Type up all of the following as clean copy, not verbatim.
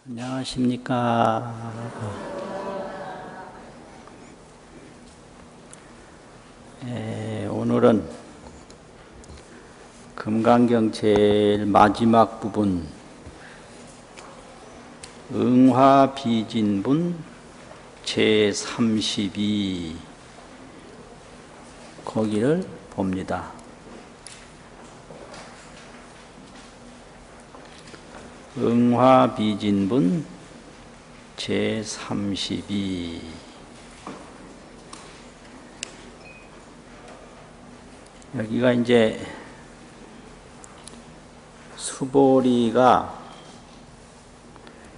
안녕하십니까. 오늘은 금강경 제일 마지막 부분 응화비진분 제32 거기를 봅니다. 응화비진분 제32 여기가 이제 수보리가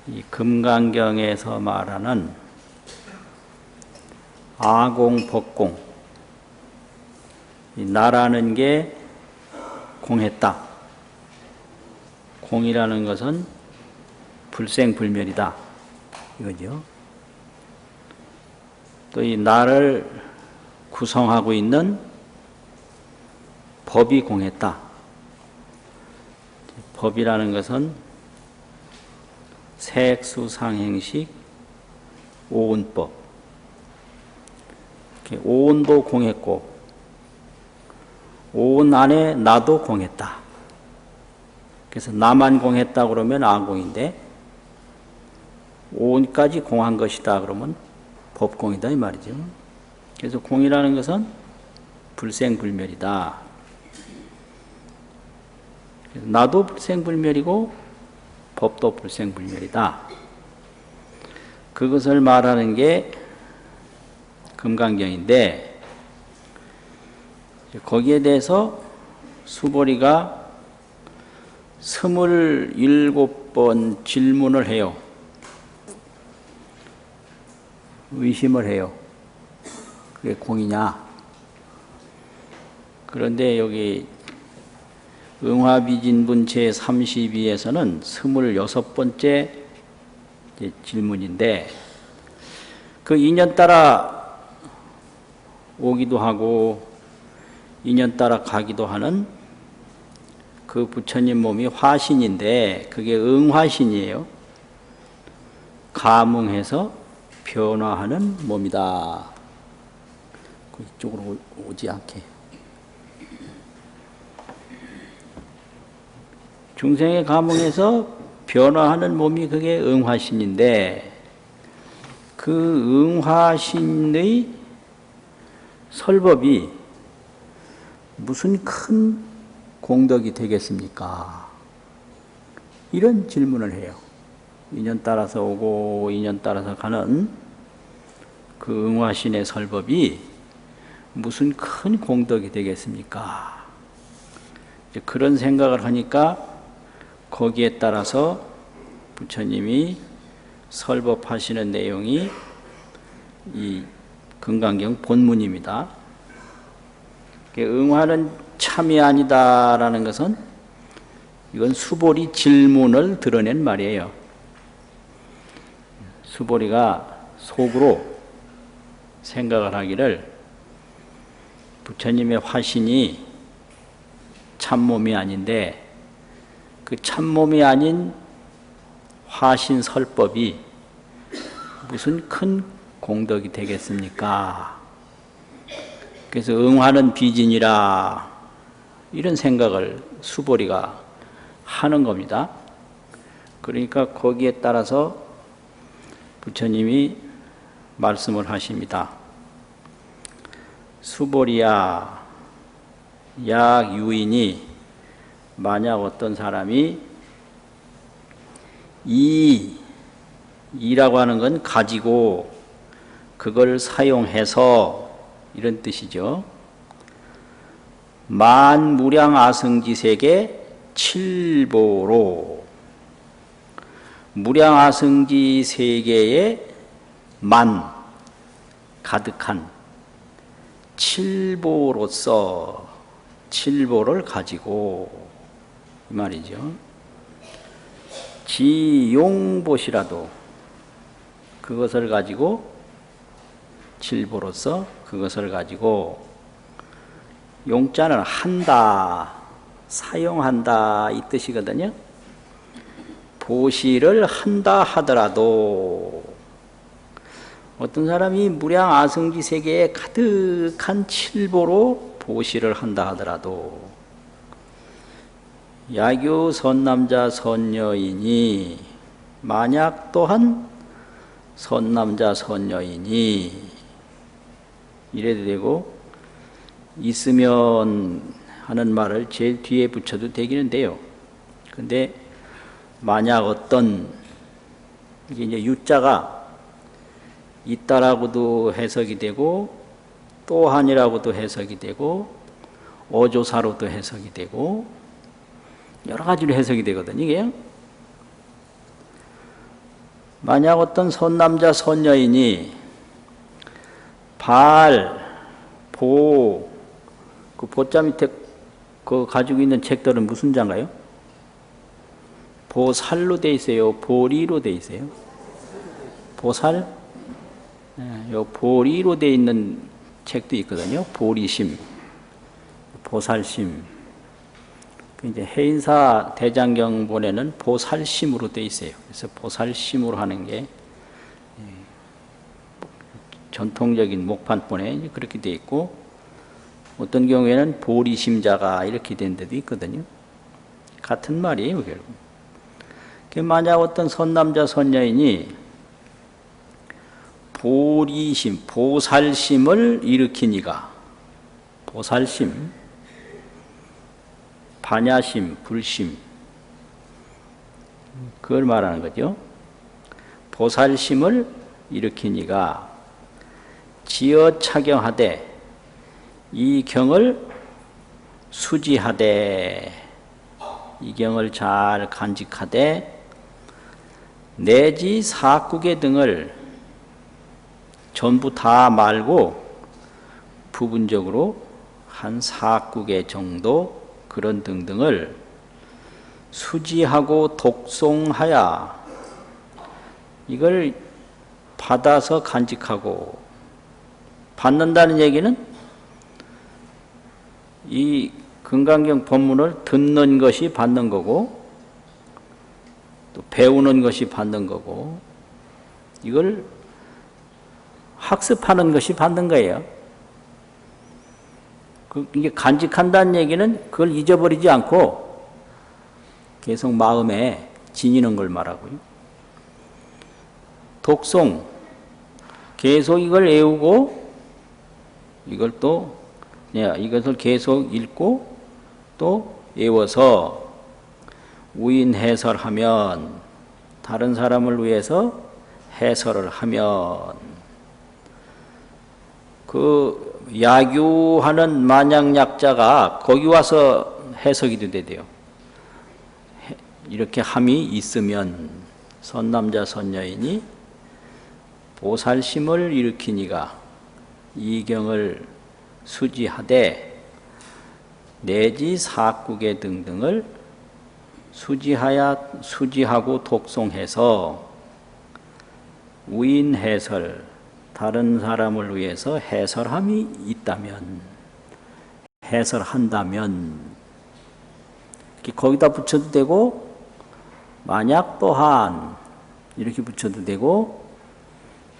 이 금강경에서 말하는 아공, 법공, 이 나라는 게 공했다. 공이라는 것은 불생불멸이다. 이거죠. 또 이 나를 구성하고 있는 법이 공했다. 법이라는 것은 색수상행식 오온법. 오온도 공했고 오온 안에 나도 공했다. 그래서 나만 공했다 그러면 아공인데 오온까지 공한 것이다 그러면 법공이다 이 말이죠. 그래서 공이라는 것은 불생불멸이다. 나도 불생불멸이고 법도 불생불멸이다. 그것을 말하는 게 금강경인데 거기에 대해서 수보리가 27번 질문을 해요. 의심을 해요. 그게 공이냐? 그런데 여기 응화비진분 제32에서는 26번째 질문인데 그 인연 따라 오기도 하고 인연 따라 가기도 하는 그 부처님 몸이 화신인데 그게 응화신이에요. 감응해서 변화하는 몸이다. 이쪽으로 오지 않게. 중생의 감응해서 변화하는 몸이 그게 응화신인데 그 응화신의 설법이 무슨 큰 공덕이 되겠습니까? 이런 질문을 해요. 인연 따라서 오고 인연 따라서 가는 그 응화신의 설법이 무슨 큰 공덕이 되겠습니까? 이제 그런 생각을 하니까 거기에 따라서 부처님이 설법하시는 내용이 이 금강경 본문입니다. 응화는 참이 아니다라는 것은 이건 수보리 질문을 드러낸 말이에요. 수보리가 속으로 생각을 하기를 부처님의 화신이 참몸이 아닌데 그 참몸이 아닌 화신 설법이 무슨 큰 공덕이 되겠습니까? 그래서 응화는 비진이라 이런 생각을 수보리가 하는 겁니다. 그러니까 거기에 따라서 부처님이 말씀을 하십니다. 수보리야, 약 유인이 만약 어떤 사람이 이라고 하는 건 가지고 그걸 사용해서 이런 뜻이죠. 만무량아승지세계 칠보로 무량아승지 세계에 만 가득한 칠보로서 칠보를 가지고 이 말이죠. 지용봇이라도 그것을 가지고 칠보로서 그것을 가지고 용자는 한다, 사용한다 이 뜻이거든요. 보시를 한다 하더라도 어떤 사람이 무량 아승지 세계에 가득한 칠보로 보시를 한다 하더라도 야교 선남자 선여인이 만약 또한 선남자 선여인이 이래도 되고 있으면 하는 말을 제일 뒤에 붙여도 되기는 돼요. 근데 만약 어떤 이게 이제 유자가 있다라고도 해석이 되고 또한이라고도 해석이 되고 어조사로도 해석이 되고 여러 가지로 해석이 되거든요. 이게 만약 어떤 선남자 선여인이 그 보자 밑에 그 가지고 있는 책들은 무슨 자인가요? 보살로 돼 있어요? 보리로 돼 있어요? 보살? 네, 요 보리로 돼 있는 책도 있거든요. 보리심, 보살심. 이제 해인사 대장경본에는 보살심으로 돼 있어요. 그래서 보살심으로 하는 게 전통적인 목판본에 그렇게 돼 있고, 어떤 경우에는 보리심자가 이렇게 된 데도 있거든요. 같은 말이에요, 결국. 만약 어떤 선남자 선여인이 보리심, 보살심을 일으키니가, 보살심, 반야심, 불심, 그걸 말하는 거죠. 보살심을 일으키니가 지어 착용하되 이 경을 수지하되, 이 경을 잘 간직하되 내지 사국의 등을 전부 다 말고 부분적으로 한 사국의 정도 그런 등등을 수지하고 독송하여 이걸 받아서 간직하고, 받는다는 얘기는 이 금강경 법문을 듣는 것이 받는 거고 또 배우는 것이 받는 거고 이걸 학습하는 것이 받는 거예요. 이게 간직한다는 얘기는 그걸 잊어버리지 않고 계속 마음에 지니는 걸 말하고요. 독송, 계속 이걸 외우고 이것을 계속 읽고 또 외워서 우인 해설하면, 다른 사람을 위해서 해설을 하면, 그 야규하는 만약약자가 거기 와서 해석이 돼야. 이렇게 함이 있으면 선남자 선여인이 보살심을 일으키니가 이 경을 수지하되 내지 사국의 등등을 수지하고 독송해서 우인 해설, 다른 사람을 위해서 해설함이 있다면, 해설한다면, 거기다 붙여도 되고, 만약 또한, 이렇게 붙여도 되고,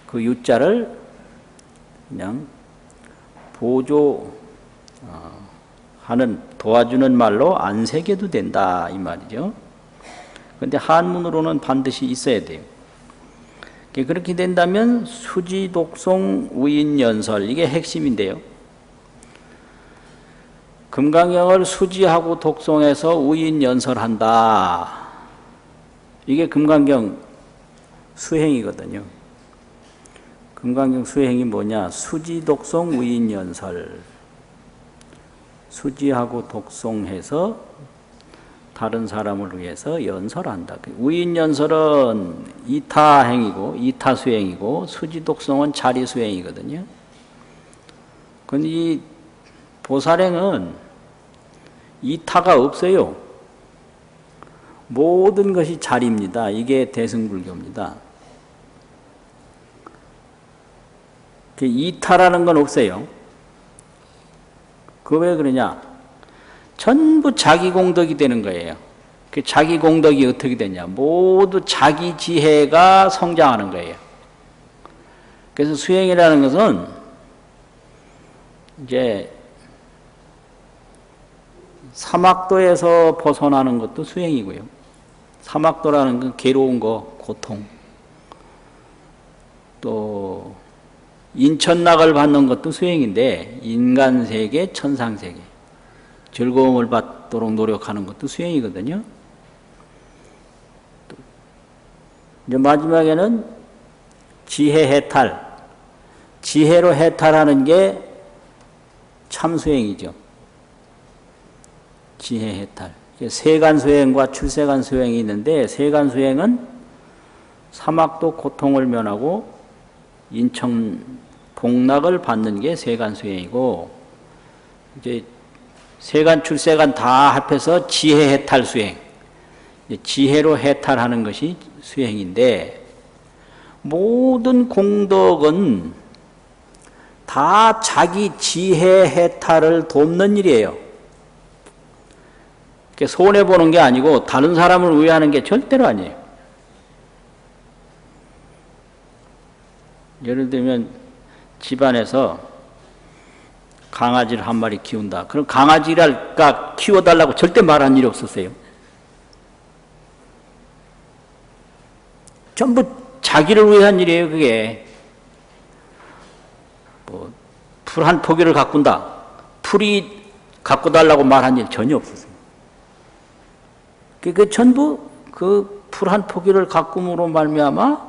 그 유자를 그냥 도와주는 말로 안 새겨도 된다, 이 말이죠. 근데 한문으로는 반드시 있어야 돼요. 그렇게 된다면 수지, 독송, 우인, 연설, 이게 핵심인데요. 금강경을 수지하고 독송해서 우인, 연설한다. 이게 금강경 수행이거든요. 금강경 수행이 뭐냐? 수지, 독송, 우인, 연설. 수지하고 독송해서 다른 사람을 위해서 연설한다. 우인연설은 이타행이고 이타수행이고 수지독송은 자리수행이거든요. 그런데 이 보살행은 이타가 없어요. 모든 것이 자리입니다. 이게 대승불교입니다. 이타라는 건 없어요. 그 왜 그러냐? 전부 자기 공덕이 되는 거예요. 그 자기 공덕이 어떻게 되냐? 모두 자기 지혜가 성장하는 거예요. 그래서 수행이라는 것은 이제 사막도에서 벗어나는 것도 수행이고요. 사막도라는 건 괴로운 거, 고통. 또 인천락을 받는 것도 수행인데 인간세계, 천상세계 즐거움을 받도록 노력하는 것도 수행이거든요. 이제 마지막에는 지혜 해탈. 지혜로 해탈하는 게 참수행이죠. 지혜 해탈. 세간수행과 출세간수행이 있는데 세간수행은 사막도 고통을 면하고 인천 복락을 받는 게 세간수행이고 이제 세간 출세간 다 합해서 지혜 해탈 수행. 지혜로 해탈하는 것이 수행인데 모든 공덕은 다 자기 지혜 해탈을 돕는 일이에요. 손해보는 게 아니고 다른 사람을 위하는 게 절대로 아니에요. 예를 들면 집안에서 강아지를 한 마리 키운다. 그럼 강아지랄까 키워달라고 절대 말한 일이 없었어요. 전부 자기를 위한 일이에요, 그게. 뭐, 풀 한 포기를 가꾼다. 풀이 갖고 달라고 말한 일 전혀 없었어요. 그 전부 그 풀 한 포기를 가꿈으로 말미암아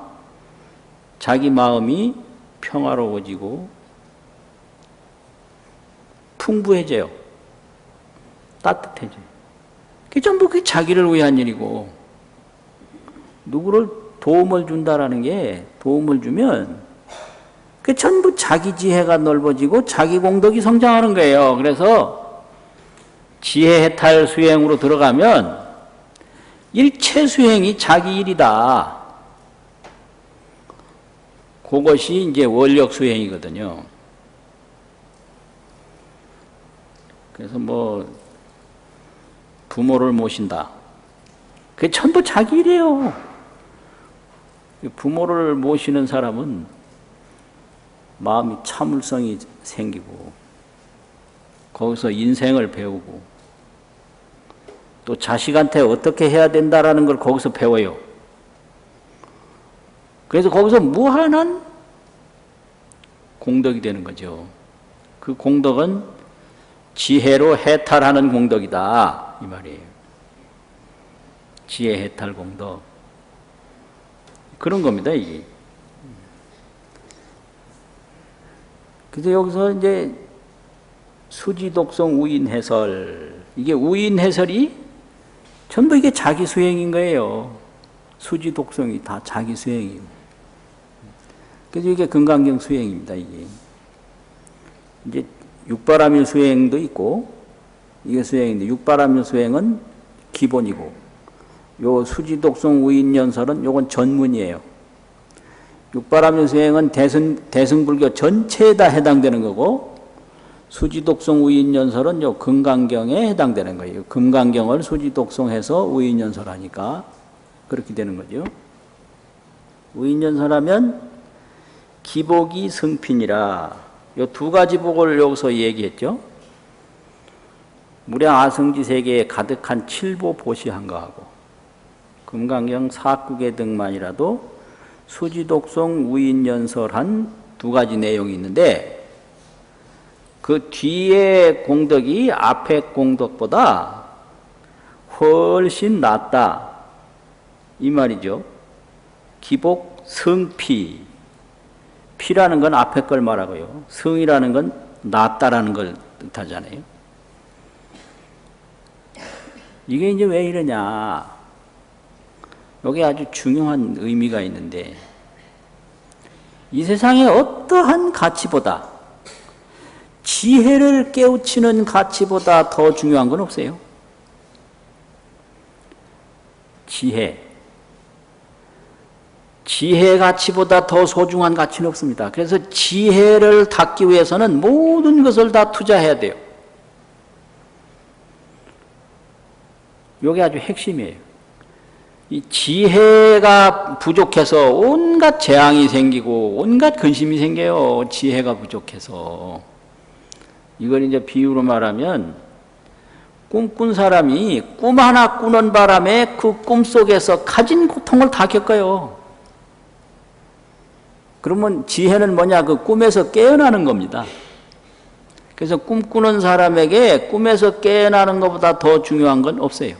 자기 마음이 평화로워지고 풍부해져요. 따뜻해져요. 그게 전부 그 자기를 위한 일이고 누구를 도움을 준다라는 게 도움을 주면 그 전부 자기 지혜가 넓어지고 자기 공덕이 성장하는 거예요. 그래서 지혜 해탈 수행으로 들어가면 일체 수행이 자기 일이다. 그것이 이제 원력 수행이거든요. 그래서 뭐 부모를 모신다. 그게 전부 자기 일이에요. 부모를 모시는 사람은 마음이 참을성이 생기고 거기서 인생을 배우고 또 자식한테 어떻게 해야 된다라는 걸 거기서 배워요. 그래서 거기서 무한한 공덕이 되는 거죠. 그 공덕은 지혜로 해탈하는 공덕이다 이 말이에요. 지혜 해탈 공덕 그런 겁니다 이게. 그래서 여기서 이제 수지독성 우인해설 이게 우인해설이 전부 이게 자기 수행인 거예요. 수지독성이 다 자기 수행이고. 그래서 이게 금강경 수행입니다 이게. 이제 육바라밀 수행도 있고 이게 수행인데 육바라밀 수행은 기본이고 요 수지독성 우인연설은 요건 전문이에요. 육바라밀 수행은 대승불교 전체에 다 해당되는 거고 수지독성 우인연설은 요 금강경에 해당되는 거예요. 금강경을 수지독성해서 우인연설하니까 그렇게 되는 거죠. 우인연설하면 기복이 승핀이라 요 두 가지 복을 여기서 얘기했죠. 무량 아성지 세계에 가득한 칠보 보시한가하고 금강경 사국의 등만이라도 수지독성 우인연설한 두 가지 내용이 있는데 그 뒤에 공덕이 앞에 공덕보다 훨씬 낫다 이 말이죠. 기복 성피 피라는 건 앞에 걸 말하고요. 성이라는 건 낫다라는 걸 뜻하잖아요. 이게 이제 왜 이러냐. 여기 아주 중요한 의미가 있는데 이 세상에 어떠한 가치보다 지혜를 깨우치는 가치보다 더 중요한 건 없어요. 지혜 가치보다 더 소중한 가치는 없습니다. 그래서 지혜를 닦기 위해서는 모든 것을 다 투자해야 돼요. 요게 아주 핵심이에요. 이 지혜가 부족해서 온갖 재앙이 생기고 온갖 근심이 생겨요. 지혜가 부족해서. 이걸 이제 비유로 말하면 꿈꾼 사람이 꿈 하나 꾸는 바람에 그 꿈 속에서 가진 고통을 다 겪어요. 그러면 지혜는 뭐냐? 그 꿈에서 깨어나는 겁니다. 그래서 꿈꾸는 사람에게 꿈에서 깨어나는 것보다 더 중요한 건 없어요.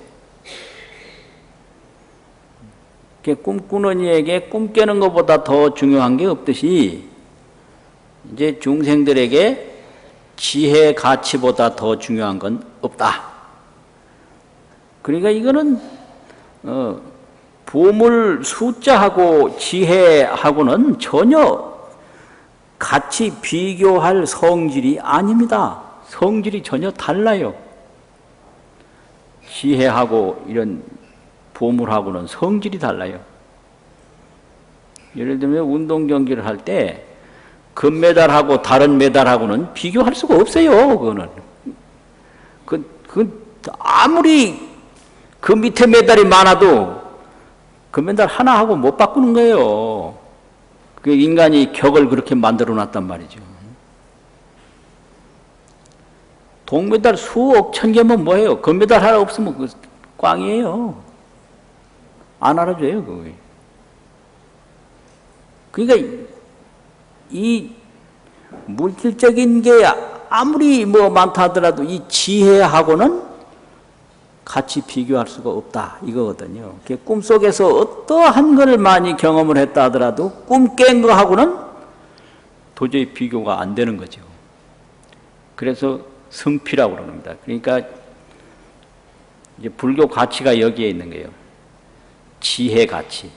꿈꾸는 이에게 꿈 깨는 것보다 더 중요한 게 없듯이 이제 중생들에게 지혜 가치보다 더 중요한 건 없다. 그러니까 이거는 보물 숫자하고 지혜하고는 전혀 같이 비교할 성질이 아닙니다. 성질이 전혀 달라요. 지혜하고 이런 보물하고는 성질이 달라요. 예를 들면 운동 경기를 할 때 금메달하고 다른 메달하고는 비교할 수가 없어요. 그거는 아무리 그 밑에 메달이 많아도 그 메달 하나하고 못 바꾸는 거예요. 그 인간이 격을 그렇게 만들어 놨단 말이죠. 동메달 수억 천 개면 뭐예요? 금메달 하나 없으면 그 꽝이에요. 안 알아줘요, 그거. 그러니까 이 물질적인 게 아무리 뭐 많다 하더라도 이 지혜하고는 같이 비교할 수가 없다, 이거거든요. 꿈속에서 어떠한 걸 많이 경험을 했다 하더라도 꿈 깬 거하고는 도저히 비교가 안 되는 거죠. 그래서 성피라고 그럽니다. 그러니까 이제 불교 가치가 여기에 있는 거예요. 지혜 가치.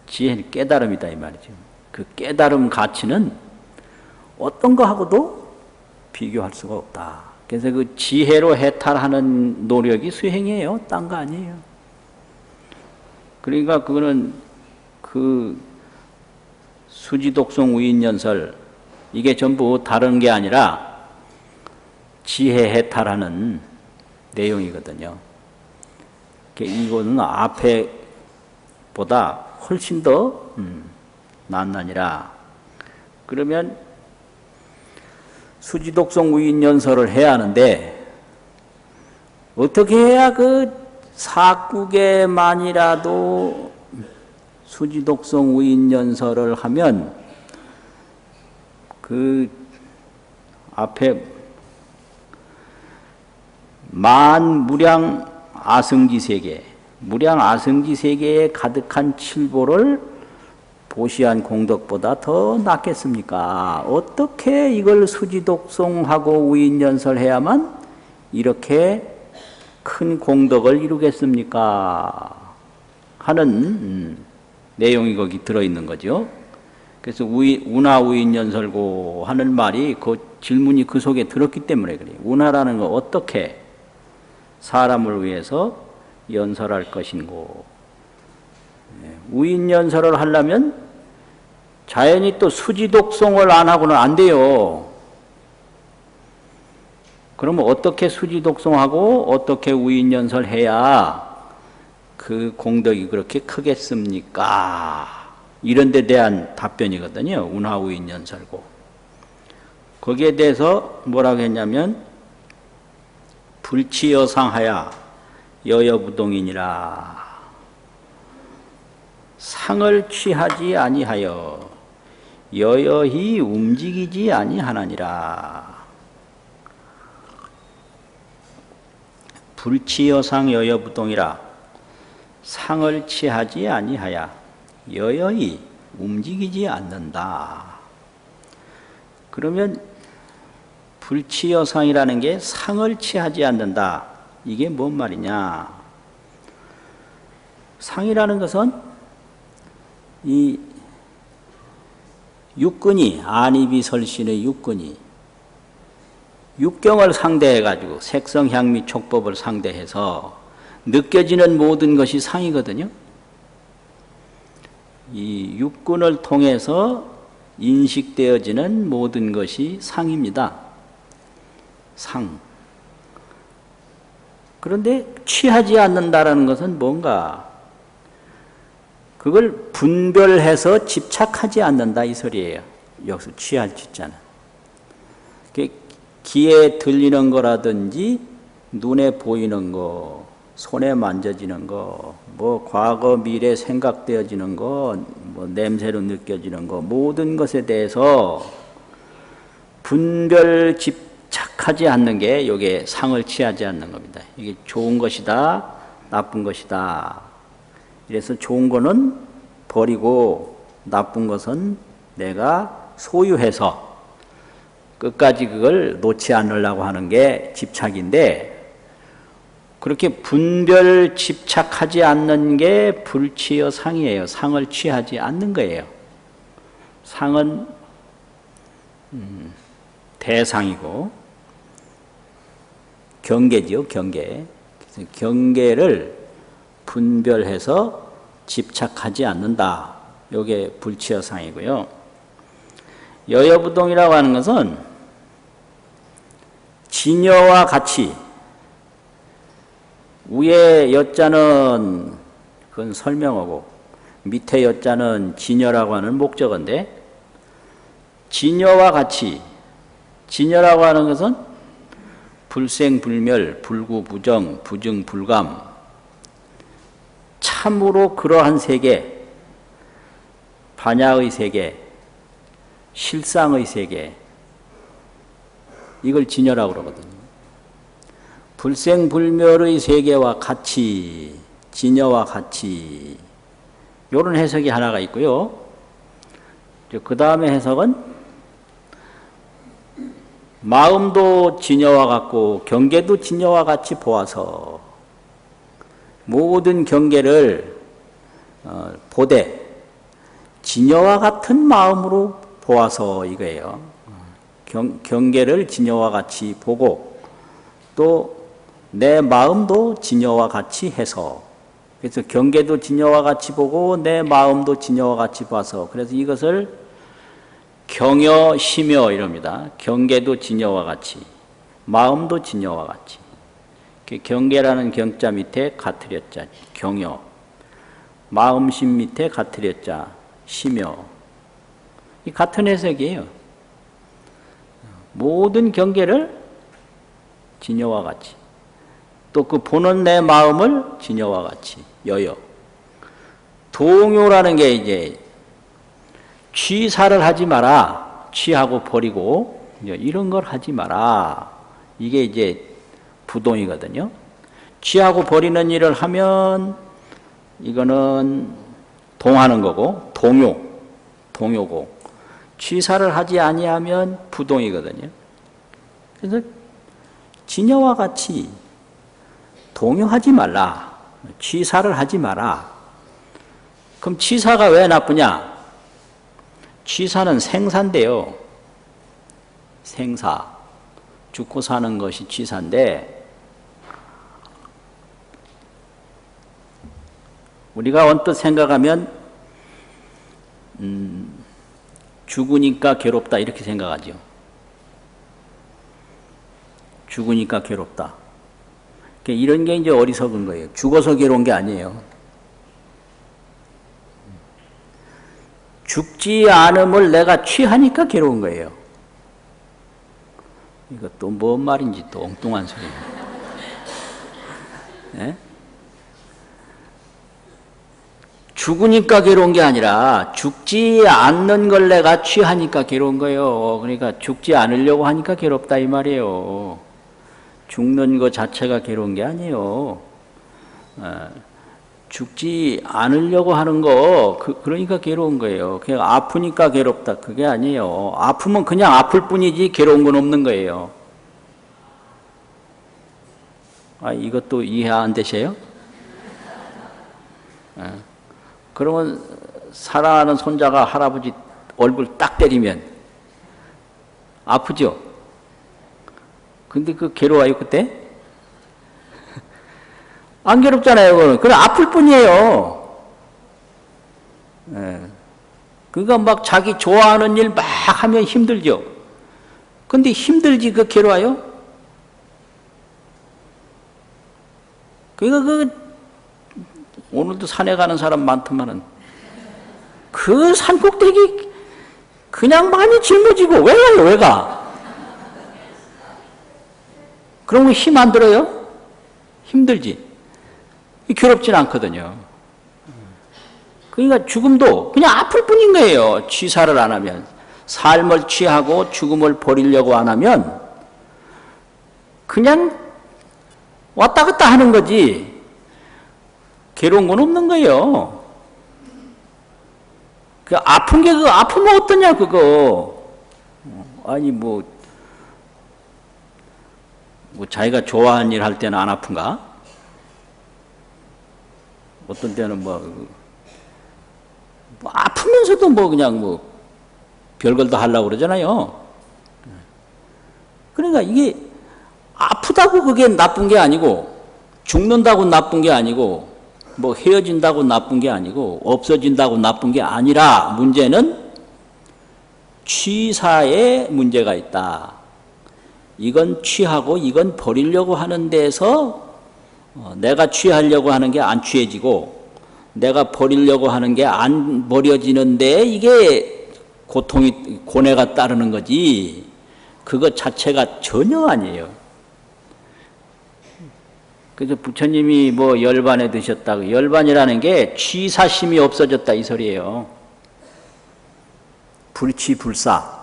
지혜는 깨달음이다 이 말이죠. 그 깨달음 가치는 어떤 거하고도 비교할 수가 없다. 그래서 그 지혜로 해탈하는 노력이 수행이에요. 딴 거 아니에요. 그러니까 그거는 그 수지독송 우인연설 이게 전부 다른 게 아니라 지혜 해탈하는 내용이거든요. 이거는 앞에 보다 훨씬 더 낫나니라. 그러면 수지독송 우인연설을 해야 하는데 어떻게 해야 그 사국에만이라도 수지독송 우인연설을 하면 그 앞에 만무량 아승지세계, 무량 아승지세계에 가득한 칠보를 보시한 공덕보다 더 낫겠습니까? 어떻게 이걸 수지독송하고 우인연설해야만 이렇게 큰 공덕을 이루겠습니까? 하는 내용이 거기 들어있는 거죠. 그래서 운하우인연설고 하는 말이 그 질문이 그 속에 들었기 때문에 그래요. 운하라는 거 어떻게 사람을 위해서 연설할 것인고, 우인연설을 하려면 자연히 또 수지독송을 안 하고는 안 돼요. 그러면 어떻게 수지독송하고 어떻게 우인연설 해야 그 공덕이 그렇게 크겠습니까? 이런 데 대한 답변이거든요. 운하우인연설고. 거기에 대해서 뭐라고 했냐면 불치여상하야 여여부동이니라. 상을 취하지 아니하여 여여히 움직이지 아니하나니라. 불치여상 여여부동이라. 상을 취하지 아니하여 여여히 움직이지 않는다. 그러면 불치여상이라는 게 상을 취하지 않는다. 이게 뭔 말이냐? 상이라는 것은 이 육근이, 안이비설신의 육근이 육경을 상대해가지고 색성, 향미, 촉법을 상대해서 느껴지는 모든 것이 상이거든요. 이 육근을 통해서 인식되어지는 모든 것이 상입니다. 상. 그런데 취하지 않는다라는 것은 뭔가? 그걸 분별해서 집착하지 않는다 이 소리예요. 여기서 취할 취자는. 귀에 들리는 거라든지 눈에 보이는 거, 손에 만져지는 거, 뭐 과거 미래 생각되어지는 거, 뭐 냄새로 느껴지는 거, 모든 것에 대해서 분별 집착하지 않는 게 이게 상을 취하지 않는 겁니다. 이게 좋은 것이다, 나쁜 것이다. 그래서 좋은 거는 버리고 나쁜 것은 내가 소유해서 끝까지 그걸 놓지 않으려고 하는 게 집착인데, 그렇게 분별 집착하지 않는 게 불취의 상이에요. 상을 취하지 않는 거예요. 상은 대상이고 경계지요, 경계. 그래서 경계를 분별해서 집착하지 않는다. 이게 불취의 상이고요. 여여부동이라고 하는 것은 진여와 같이, 위에 여자는 그건 설명어고 밑에 여자는 진여라고 하는 목적어인데, 진여와 같이, 진여라고 하는 것은 불생불멸, 불구부정, 부증불감, 참으로 그러한 세계, 반야의 세계, 실상의 세계, 이걸 진여라고 그러거든요. 불생불멸의 세계와 같이, 진여와 같이, 이런 해석이 하나가 있고요. 그 다음에 해석은 마음도 진여와 같고 경계도 진여와 같이 보아서 모든 경계를 보되 진여와 같은 마음으로 보아서 이거예요. 경계를 진여와 같이 보고 또 내 마음도 진여와 같이 해서, 그래서 경계도 진여와 같이 보고 내 마음도 진여와 같이 봐서, 그래서 이것을 경여, 심여 이럽니다. 경계도 진여와 같이, 마음도 진여와 같이. 경계라는 경자 밑에 가트렸자 경여, 마음심 밑에 가트렸자 심여. 이 같은 해석이에요. 모든 경계를 진여와 같이, 또 그 보는 내 마음을 진여와 같이, 여여. 동요라는 게 이제 취사를 하지 마라, 취하고 버리고 이런 걸 하지 마라. 이게 이제 부동이거든요. 취하고 버리는 일을 하면 이거는 동하는 거고, 동요고, 취사를 하지 아니하면 부동이거든요. 그래서 진여와 같이 동요하지 말라, 취사를 하지 마라. 그럼 취사가 왜 나쁘냐? 취사는 생사인데요. 생사, 죽고 사는 것이 취사인데, 우리가 언뜻 생각하면 죽으니까 괴롭다 이렇게 생각하죠. 죽으니까 괴롭다. 이런 게 이제 어리석은 거예요. 죽어서 괴로운 게 아니에요. 죽지 않음을 내가 취하니까 괴로운 거예요. 이것도 뭔 말인지 또 엉뚱한 소리예요. 네? 죽으니까 괴로운 게 아니라 죽지 않는 걸 내가 취하니까 괴로운 거예요. 그러니까 죽지 않으려고 하니까 괴롭다 이 말이에요. 죽는 것 자체가 괴로운 게 아니에요. 죽지 않으려고 하는 거, 그러니까 괴로운 거예요. 그냥 아프니까 괴롭다, 그게 아니에요. 아프면 그냥 아플 뿐이지 괴로운 건 없는 거예요. 이것도 이해 안 되세요? 그러면 사랑하는 손자가 할아버지 얼굴 딱 때리면 아프죠? 근데 그 괴로워요, 그때? 안 괴롭잖아요, 그건. 그냥 아플 뿐이에요. 그러니까 막 자기 좋아하는 일 막 하면 힘들죠? 근데 힘들지, 그 괴로워요? 그러니까 오늘도 산에 가는 사람 많더만은 그 산꼭대기 그냥 많이 짊어지고 왜 가요? 왜 가? 그러면 힘 안 들어요? 힘들지. 괴롭진 않거든요. 그러니까 죽음도 그냥 아플 뿐인 거예요. 취사를 안 하면. 삶을 취하고 죽음을 버리려고 안 하면 그냥 왔다 갔다 하는 거지 괴로운 건 없는 거예요. 그 아픈 게 그 아프면 어떠냐 그거. 아니 뭐 자기가 좋아하는 일 할 때는 안 아픈가? 어떤 때는 뭐 아프면서도 뭐 그냥 별걸 다 하려고 그러잖아요. 그러니까 이게 아프다고 그게 나쁜 게 아니고 죽는다고 나쁜 게 아니고 뭐 헤어진다고 나쁜 게 아니고 없어진다고 나쁜 게 아니라 문제는 취사에 문제가 있다. 이건 취하고 이건 버리려고 하는 데서 내가 취하려고 하는 게 안 취해지고 내가 버리려고 하는 게 안 버려지는데 이게 고통이 고뇌가 따르는 거지 그것 자체가 전혀 아니에요. 그래서 부처님이 뭐 열반에 드셨다고 열반이라는 게 취사심이 없어졌다 이 소리예요. 불취불사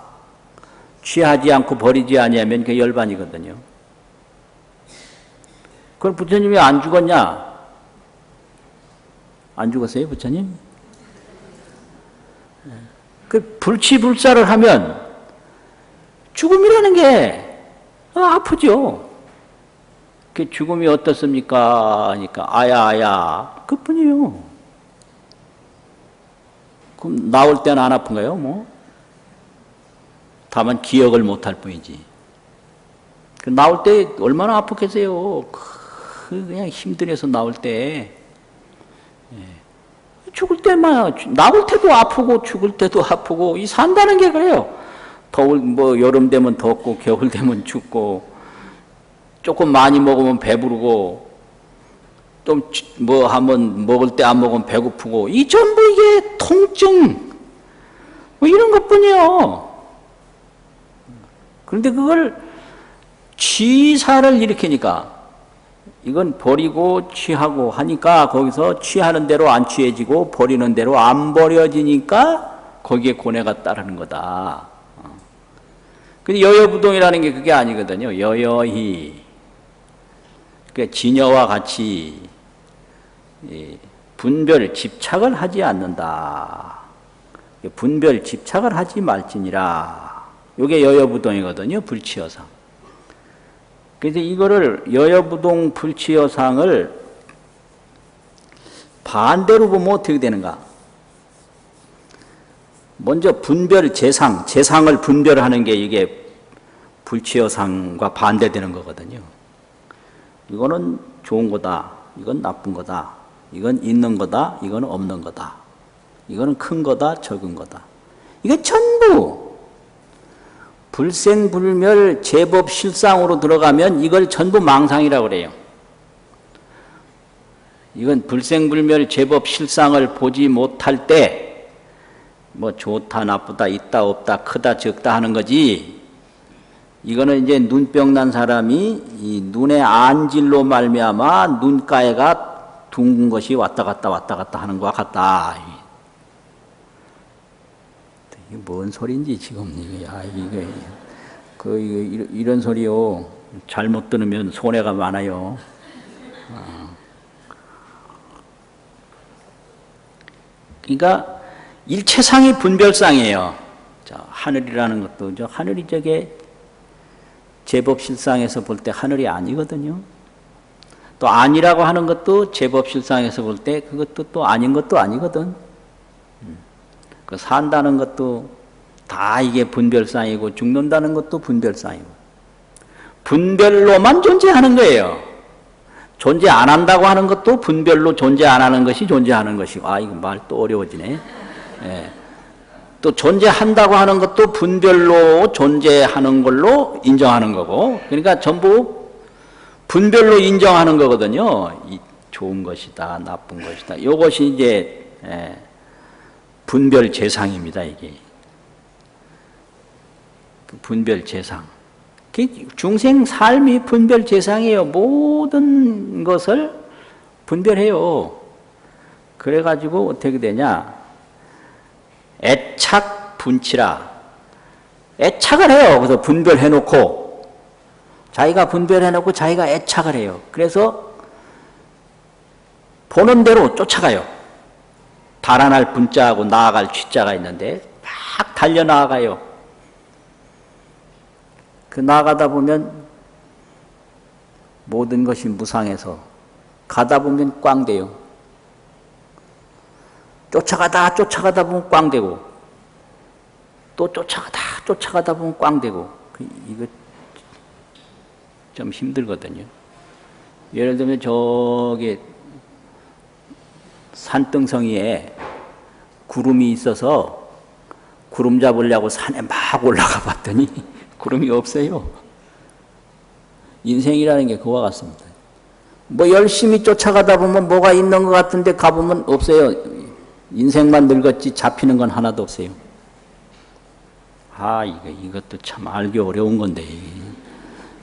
취하지 않고 버리지 아니하면 그게 열반이거든요. 그럼 부처님이 안 죽었냐? 안 죽었어요 부처님? 그 불취불사를 하면 죽음이라는 게 아프죠. 그 죽음이 어떻습니까? 하니까 아야 그뿐이에요. 그럼 나올 때는 안 아픈가요? 뭐 다만 기억을 못할 뿐이지. 그 나올 때 얼마나 아프겠어요. 그냥 힘들어서 나올 때. 죽을 때만 나올 때도 아프고 죽을 때도 아프고 이 산다는 게 그래요. 더울 뭐 여름 되면 덥고 겨울 되면 춥고 조금 많이 먹으면 배부르고 좀 뭐 한번 먹을 때 안 먹으면 배고프고 이 전부 이게 통증 뭐 이런 것뿐이에요. 그런데 그걸 취사를 일으키니까 이건 버리고 취하고 하니까 거기서 취하는 대로 안 취해지고 버리는 대로 안 버려지니까 거기에 고뇌가 따르는 거다. 근데 여여부동이라는 게 그게 아니거든요. 여여히. 그러니까 진여와 같이 분별, 집착을 하지 않는다. 분별, 집착을 하지 말지니라. 이게 여여부동이거든요. 불치여상. 그래서 이거를 여여부동 불치여상을 반대로 보면 어떻게 되는가? 먼저 분별, 재상을 분별하는 게 이게 불치여상과 반대되는 거거든요. 이거는 좋은 거다. 이건 나쁜 거다. 이건 있는 거다. 이건 없는 거다. 이거는 큰 거다. 적은 거다. 이게 전부 불생불멸 제법 실상으로 들어가면 이걸 전부 망상이라고 그래요. 이건 불생불멸 제법 실상을 보지 못할 때 뭐 좋다 나쁘다 있다 없다 크다 적다 하는 거지. 이거는 이제 눈병 난 사람이 이 눈의 안질로 말미암아 눈가에가 둥근 것이 왔다 갔다 하는 것과 같다. 이게 뭔 소리인지 지금 이게 이런 소리요. 잘못 들으면 손해가 많아요. 그러니까 일체상이 분별상이에요. 자, 하늘이라는 것도 하늘이 저게 제법 실상에서 볼 때 하늘이 아니거든요. 또 아니라고 하는 것도 제법 실상에서 볼 때 그것도 또 아닌 것도 아니거든. 그 산다는 것도 다 이게 분별상이고 죽는다는 것도 분별상이고 분별로만 존재하는 거예요. 존재 안 한다고 하는 것도 분별로 존재 안 하는 것이 존재하는 것이고 이거 말 또 어려워지네. 예. 또 존재한다고 하는 것도 분별로 존재하는 걸로 인정하는 거고 그러니까 전부 분별로 인정하는 거거든요. 좋은 것이다, 나쁜 것이다. 이것이 이제 분별 재상입니다. 이게 분별 재상. 중생 삶이 분별 재상이에요. 모든 것을 분별해요. 그래가지고 어떻게 되냐? 애착 분치라. 애착을 해요. 그래서 분별해놓고 자기가 분별해놓고 자기가 애착을 해요. 그래서 보는 대로 쫓아가요. 달아날 분자하고 나아갈 쥐자가 있는데 막 달려나가요. 그 나가다 보면 모든 것이 무상해서 가다 보면 꽝 돼요. 쫓아가다 보면 꽝 되고 또 쫓아가다 보면 꽝 되고 이거 좀 힘들거든요. 예를 들면 저기 산등성이에 구름이 있어서 구름 잡으려고 산에 막 올라가 봤더니 구름이 없어요. 인생이라는 게 그와 같습니다. 뭐 열심히 쫓아가다 보면 뭐가 있는 것 같은데 가보면 없어요. 인생만 늙었지 잡히는 건 하나도 없어요. 이것도 참 알기 어려운 건데.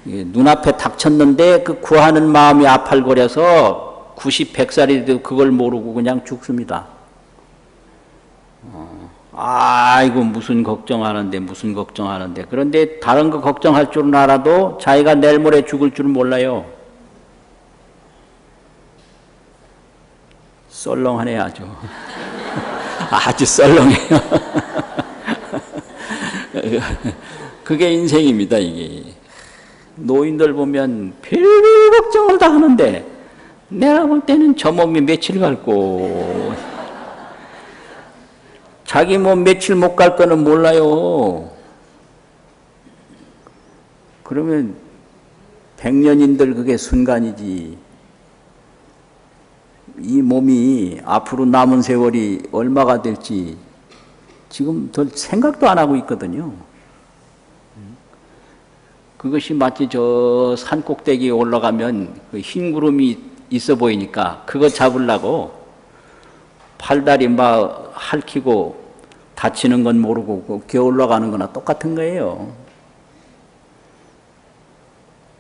눈앞에 닥쳤는데 그 구하는 마음이 아팔거려서 90, 100살이 돼도 그걸 모르고 그냥 죽습니다. 이거 무슨 걱정하는데. 그런데 다른 거 걱정할 줄은 알아도 자기가 내일 모레 죽을 줄은 몰라요. 썰렁하네 아주. 아주 썰렁해요. 그게 인생입니다. 이게. 노인들 보면 별별 걱정을 다 하는데 내가 볼 때는 저 몸이 며칠 갈고 자기 몸 며칠 못 갈 거는 몰라요. 그러면 100년인들 그게 순간이지. 이 몸이 앞으로 남은 세월이 얼마가 될지 지금 더 생각도 안 하고 있거든요. 그것이 마치 저 산 꼭대기에 올라가면 그 흰 구름이 있어 보이니까 그거 잡으려고 팔다리 막 핥히고 다치는 건 모르고 기어 올라가는 거나 똑같은 거예요.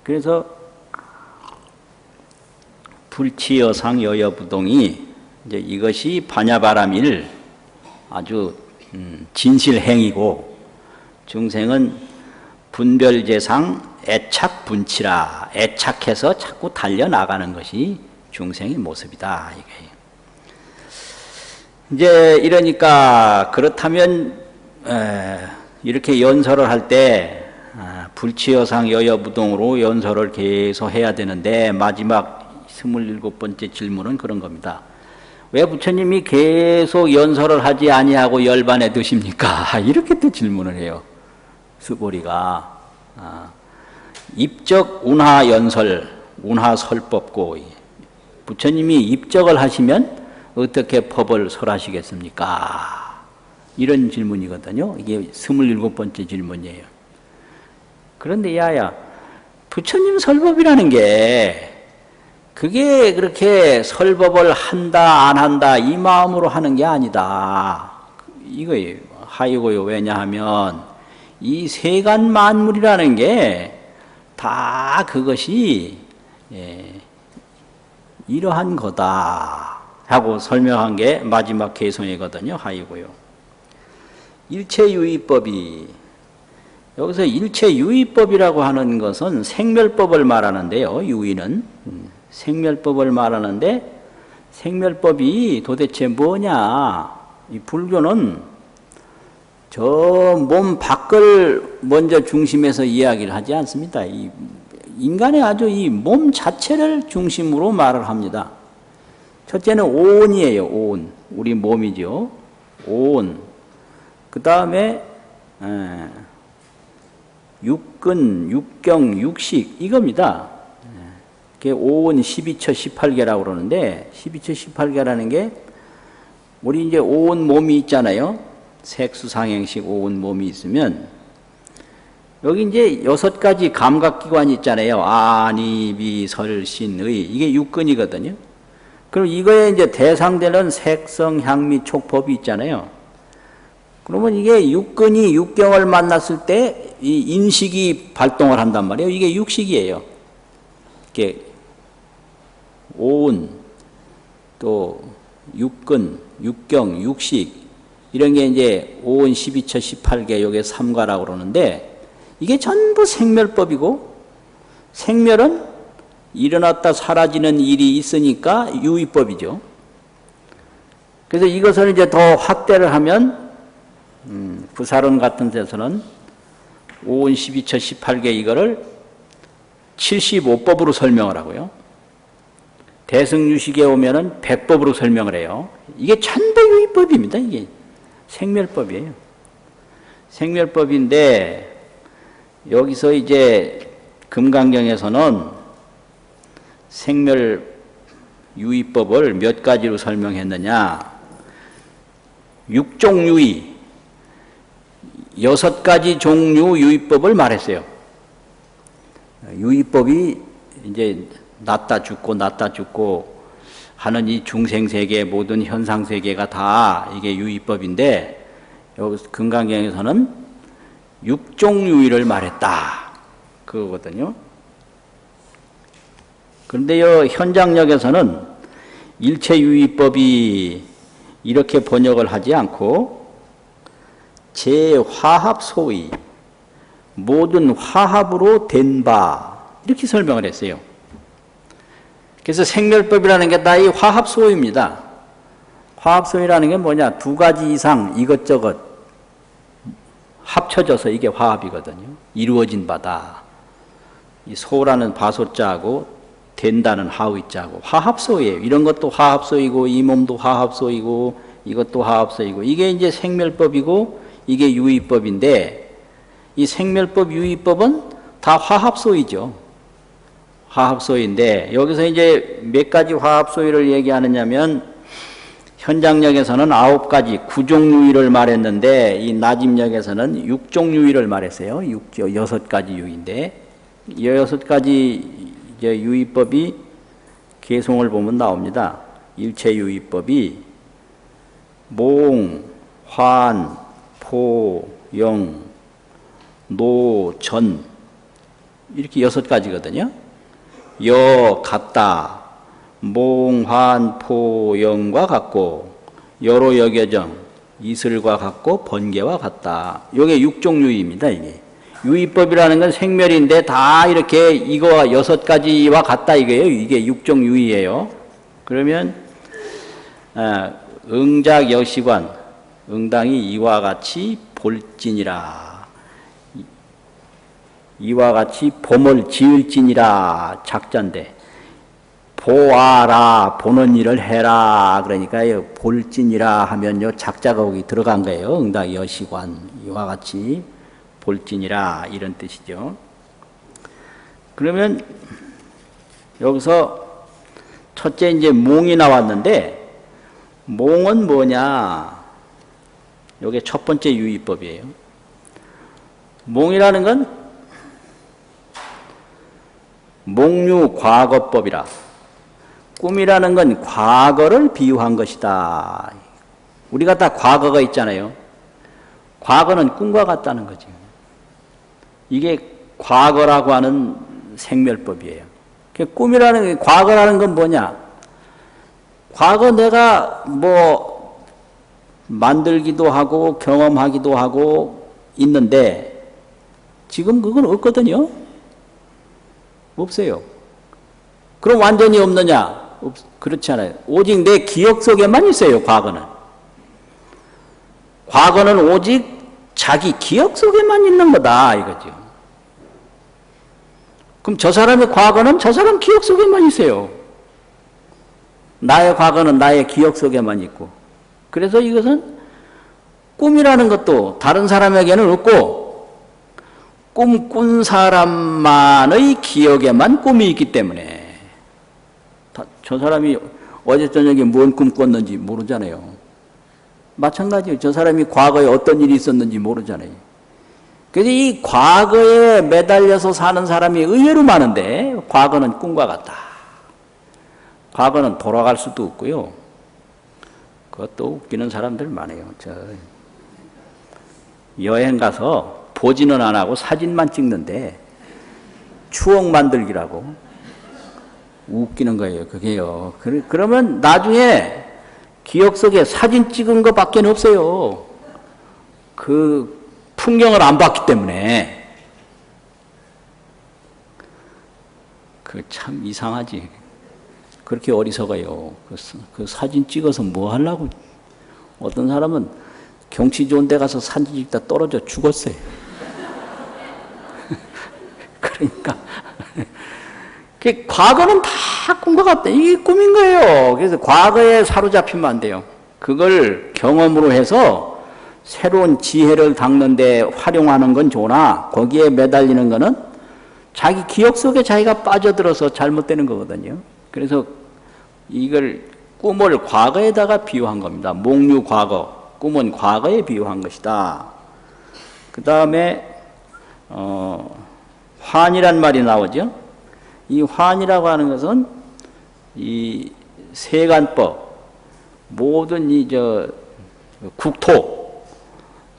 그래서 불치여상 여여부동이 이제 이것이 반야바람일 아주 진실행이고 중생은 분별재상 애착분치라. 애착해서 자꾸 달려나가는 것이 중생의 모습이다. 이제 이러니까 그렇다면 이렇게 연설을 할 때 불치여상 여여부동으로 연설을 계속 해야 되는데 마지막 27번째 질문은 그런 겁니다. 왜 부처님이 계속 연설을 하지 아니하고 열반에 드십니까? 이렇게 또 질문을 해요. 스보리가 입적 운하 연설, 운하 설법고 부처님이 입적을 하시면 어떻게 법을 설하시겠습니까? 이런 질문이거든요. 이게 27번째 질문이에요. 그런데 야야, 부처님 설법이라는 게 그게 그렇게 설법을 한다 안 한다 이 마음으로 하는 게 아니다. 이거예요. 하이고요. 왜냐하면 이 세간 만물이라는 게 다 그것이 이러한 거다 하고 설명한 게 마지막 개성이거든요. 하이고요. 일체유의법이 여기서 일체유의법이라고 하는 것은 생멸법을 말하는데요. 유의는 생멸법을 말하는데 생멸법이 도대체 뭐냐? 이 불교는 저 몸 밖을 먼저 중심에서 이야기를 하지 않습니다. 이 인간의 아주 이 몸 자체를 중심으로 말을 합니다. 첫째는 오온이에요. 오온. 우리 몸이죠. 오온. 그 다음에 육근, 육경, 육식 이겁니다. 그게 오온 12처 18개라고 그러는데 12처 18개라는 게 우리 이제 오온 몸이 있잖아요. 색수상행식 오온 몸이 있으면 여기 이제 6가지 감각기관이 있잖아요. 안, 이, 미, 설, 신, 의 이게 육근이거든요. 그럼 이거에 이제 대상되는 색성, 향미, 촉법이 있잖아요. 그러면 이게 육근이 육경을 만났을 때 이 인식이 발동을 한단 말이에요. 이게 육식이에요. 이게 오운, 또 육근, 육경, 육식 이런 게 이제 오운 12처 18개 요게 삼가라고 그러는데 이게 전부 생멸법이고 생멸은 일어났다 사라지는 일이 있으니까 유의법이죠. 그래서 이것을 이제 더 확대를 하면 부사론 같은 데서는 오운 12처 18개 이거를 75법으로 설명을 하고요. 대승유식에 오면은 100법으로 설명을 해요. 이게 전부 유의법입니다. 이게 생멸법이에요. 생멸법인데 여기서 이제 금강경에서는 생멸 유의법을 몇 가지로 설명했느냐. 육종유의 6가지 종류 유의법을 말했어요. 유의법이 이제 낳다 죽고 하는 이 중생세계 모든 현상세계가 다 이게 유의법인데 여기 금강경에서는 육종유의를 말했다. 그거거든요. 그런데 이 현장역에서는 일체유의법이 이렇게 번역을 하지 않고 제화합소의 모든 화합으로 된 바 이렇게 설명을 했어요. 그래서 생멸법이라는 게 다 이 화합소입니다. 화합소이라는 게 뭐냐? 2가지 이상 이것저것 합쳐져서 이게 화합이거든요. 이루어진 바다. 이 소라는 바소자하고 된다는 하의자하고 화합소이에요. 이런 것도 화합소이고 이 몸도 화합소이고 이것도 화합소이고 이게 이제 생멸법이고 이게 유의법인데 이 생멸법 유의법은 다 화합소이죠. 화합소인데 여기서 이제 몇 가지 화합소이를 얘기하느냐면 현장역에서는 9가지 9종유의를 말했는데 이 나집역에서는 6종유의를 말했어요. 6가지 유의인데 이 6가지 이제 유의법이 개송을 보면 나옵니다. 일체유의법이 몽, 환, 포, 영, 노, 전 이렇게 6가지거든요. 여, 같다, 몽, 환, 포, 영과 같고 여로 여겨정, 이슬과 같고 번개와 같다. 이게 6종유의입니다. 이게 유의법이라는 건 생멸인데 다 이렇게 이거와 6가지와 같다 이거예요. 이게 6종유의예요. 그러면 응작 여시관 응당이 이와 같이 볼진이라 이와 같이 봄을 지을진이라 작자인데 보아라 보는 일을 해라 그러니까 볼진이라 하면요 작자가 거기 들어간 거예요. 응당 여시관 이와 같이 볼진이라 이런 뜻이죠. 그러면 여기서 첫째 이제 몽이 나왔는데 몽은 뭐냐? 이게 첫 번째 유의법이에요. 몽이라는 건 몽유 과거법이라. 꿈이라는 건 과거를 비유한 것이다. 우리가 다 과거가 있잖아요. 과거는 꿈과 같다는 거죠. 이게 과거라고 하는 생멸법이에요. 꿈이라는 과거라는 건 뭐냐? 과거 내가 뭐 만들기도 하고 경험하기도 하고 있는데 지금 그건 없거든요. 없어요. 그럼 완전히 없느냐? 그렇지 않아요. 오직 내 기억 속에만 있어요. 과거는. 과거는 오직 자기 기억 속에만 있는 거다 이거죠. 그럼 저 사람의 과거는 저 사람 기억 속에만 있어요. 나의 과거는 나의 기억 속에만 있고. 그래서 이것은 꿈이라는 것도 다른 사람에게는 없고 꿈 꾼 사람만의 기억에만 꿈이 있기 때문에 저 사람이 어제 저녁에 뭔 꿈 꿨는지 모르잖아요. 마찬가지예요. 저 사람이 과거에 어떤 일이 있었는지 모르잖아요. 그래서 이 과거에 매달려서 사는 사람이 의외로 많은데 과거는 꿈과 같다. 과거는 돌아갈 수도 없고요. 그것도 웃기는 사람들 많아요. 여행 가서 보지는 안 하고 사진만 찍는데 추억 만들기라고 웃기는 거예요. 그게요. 그러면 나중에 기억 속에 사진 찍은 것밖에 없어요. 그 풍경을 안 봤기 때문에. 그 참 이상하지. 그렇게 어리석어요. 그 사진 찍어서 뭐 하려고. 어떤 사람은 경치 좋은 데 가서 사진 찍다 떨어져 죽었어요. 그러니까 과거는 다 꿈과 같다. 이게 꿈인 거예요. 그래서 과거에 사로잡히면 안 돼요. 그걸 경험으로 해서 새로운 지혜를 닦는데 활용하는 건 좋으나 거기에 매달리는 거는 자기 기억 속에 자기가 빠져들어서 잘못되는 거거든요. 그래서 이걸 꿈을 과거에다가 비유한 겁니다. 몽유 과거, 꿈은 과거에 비유한 것이다. 그 다음에 환이란 말이 나오죠. 이 환이라고 하는 것은 이 세간법, 모든 국토,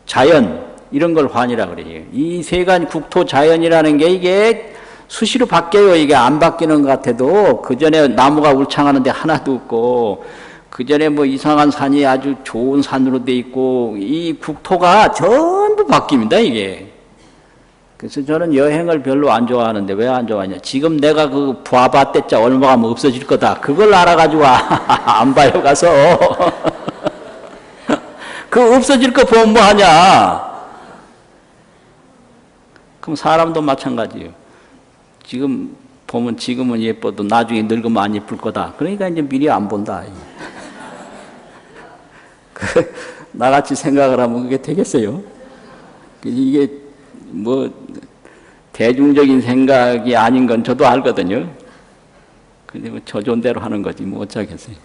자연 이런 걸 환이라고 그래요. 이 세간 국토 자연이라는 게 이게 수시로 바뀌어요. 이게 안 바뀌는 것 같아도 그 전에 나무가 울창하는데 하나도 없고 그 전에 뭐 이상한 산이 아주 좋은 산으로 돼 있고 이 국토가 전부 바뀝니다. 이게. 그래서 저는 여행을 별로 안 좋아하는데 왜 안 좋아하냐. 지금 내가 그 봐봐 때짜 얼마 가면 없어질 거다. 그걸 알아가지고 안 봐요 가서. 그 없어질 거 보면 뭐 하냐. 그럼 사람도 마찬가지예요. 지금 보면 지금은 예뻐도 나중에 늙으면 안 예쁠 거다. 그러니까 이제 미리 안 본다. 나같이 생각을 하면 그게 되겠어요? 이게 뭐 대중적인 생각이 아닌 건 저도 알거든요. 근데 뭐 저 좋은 대로 하는 거지 뭐 어쩌겠어요.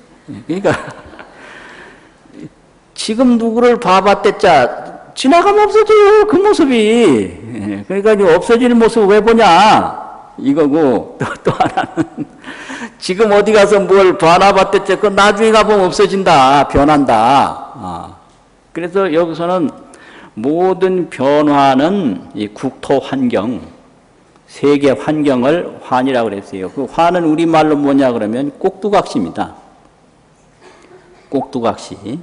그러니까 지금 누구를 봐봤댔자 지나가면 없어져요. 그 모습이. 그러니까 없어지는 모습 왜 보냐 이거고 또 하나는 지금 어디 가서 뭘 봐나봤댔자 그 나중에 가보면 없어진다. 변한다. 그래서 여기서는 모든 변화는 이 국토 환경, 세계 환경을 환이라고 그랬어요. 그 환은 우리말로 뭐냐 그러면 꼭두각시입니다. 꼭두각시.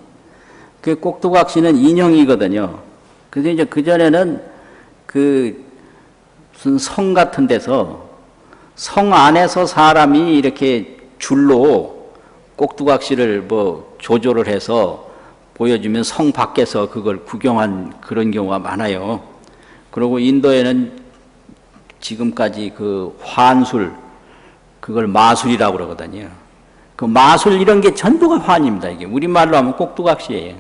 그 꼭두각시는 인형이거든요. 그래서 이제 그전에는 그 무슨 성 같은 데서 성 안에서 사람이 이렇게 줄로 꼭두각시를 뭐 조조를 해서 보여주면 성 밖에서 그걸 구경한 그런 경우가 많아요. 그리고 인도에는 지금까지 그 환술, 그걸 마술이라고 그러거든요. 그 마술 이런 게 전부가 환입니다. 이게 우리말로 하면 꼭두각시예요.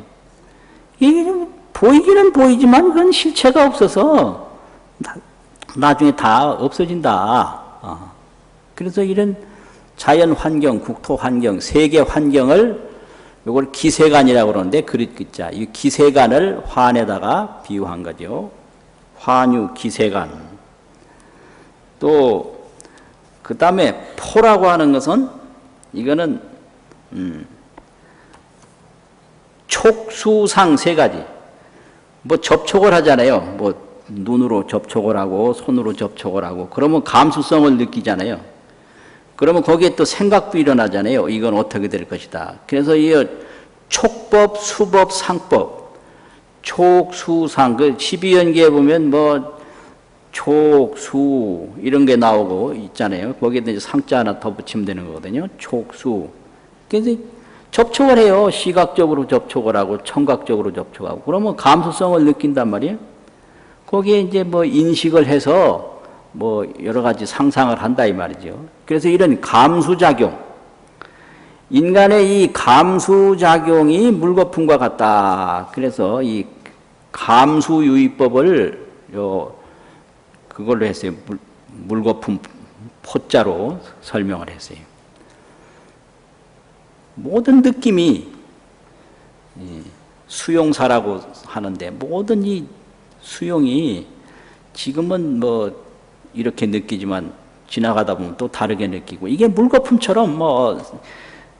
이게 보이기는 보이지만 그건 실체가 없어서 나중에 다 없어진다. 그래서 이런 자연 환경, 국토 환경, 세계 환경을 이걸 기세간이라고 그러는데 그릇기자, 이 기세간을 환에다가 비유한 거죠. 환유 기세간. 또 그 다음에 포라고 하는 것은 이거는 촉수상 세 가지. 뭐 접촉을 하잖아요. 뭐 눈으로 접촉을 하고 손으로 접촉을 하고 그러면 감수성을 느끼잖아요. 그러면 거기에 또 생각도 일어나잖아요. 이건 어떻게 될 것이다. 그래서 이 촉법, 수법, 상법, 촉수상 그 12연계에 보면 뭐 촉수 이런 게 나오고 있잖아요. 거기에다 이제 상자 하나 더 붙이면 되는 거거든요. 촉수. 그래서 접촉을 해요. 시각적으로 접촉을 하고 청각적으로 접촉하고 그러면 감수성을 느낀단 말이에요. 거기에 이제 뭐 인식을 해서 뭐 여러 가지 상상을 한다 이 말이죠. 그래서 이런 감수작용, 인간의 이 감수작용이 물거품과 같다. 그래서 이 감수유의법을 그걸로 했어요. 물거품 포자로 설명을 했어요. 모든 느낌이 수용사라고 하는데 모든 이 수용이 지금은 뭐 이렇게 느끼지만 지나가다 보면 또 다르게 느끼고, 이게 물거품처럼 뭐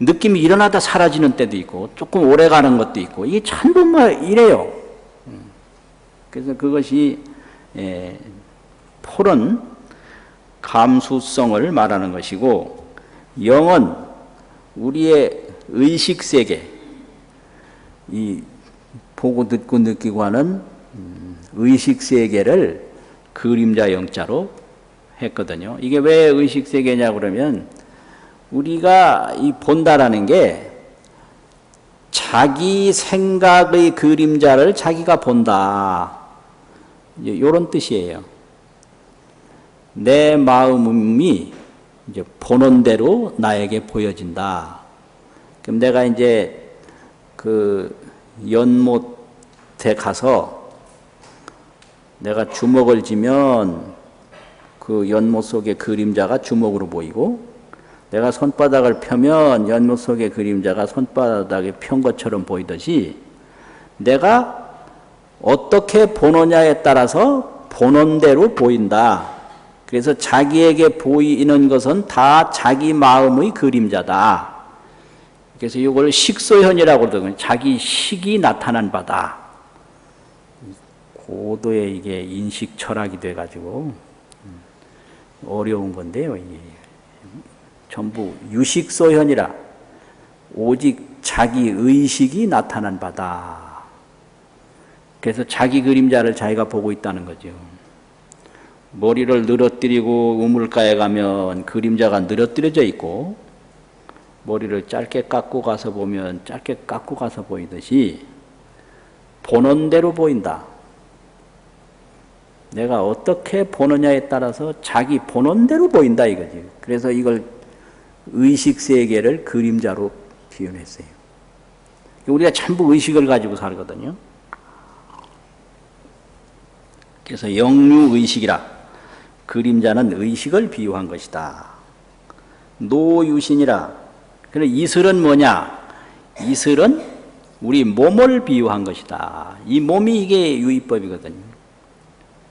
느낌이 일어나다 사라지는 때도 있고 조금 오래 가는 것도 있고, 이게 전부 뭐 이래요. 그래서 그것이 폴은 감수성을 말하는 것이고, 영은 우리의 의식세계, 이 보고 듣고 느끼고 하는 의식세계를 그림자 영자로 했거든요. 이게 왜 의식세계냐 그러면, 우리가 이 본다라는 게 자기 생각의 그림자를 자기가 본다, 이런 뜻이에요. 내 마음이 이제 보는 대로 나에게 보여진다. 그럼 내가 이제 그 연못에 가서 내가 주먹을 쥐면 그 연못 속의 그림자가 주먹으로 보이고, 내가 손바닥을 펴면 연못 속의 그림자가 손바닥에 편 것처럼 보이듯이, 내가 어떻게 보느냐에 따라서 보는 대로 보인다. 그래서 자기에게 보이는 것은 다 자기 마음의 그림자다. 그래서 이걸 식소현이라고 그러거든요. 자기 식이 나타난 바다. 고도의 이게 인식 철학이 돼가지고 어려운 건데요. 이게 전부 유식소현이라, 오직 자기 의식이 나타난 바다. 그래서 자기 그림자를 자기가 보고 있다는 거죠. 머리를 늘어뜨리고 우물가에 가면 그림자가 늘어뜨려져 있고, 머리를 짧게 깎고 가서 보면 짧게 깎고 가서 보이듯이 보는 대로 보인다. 내가 어떻게 보느냐에 따라서 자기 보는 대로 보인다 이거지. 그래서 이걸 의식세계를 그림자로 표현했어요. 우리가 전부 의식을 가지고 살거든요. 그래서 영유의식이라, 그림자는 의식을 비유한 것이다. 노유신이라, 그래 이슬은 뭐냐? 이슬은 우리 몸을 비유한 것이다. 이 몸이 이게 유의법이거든요.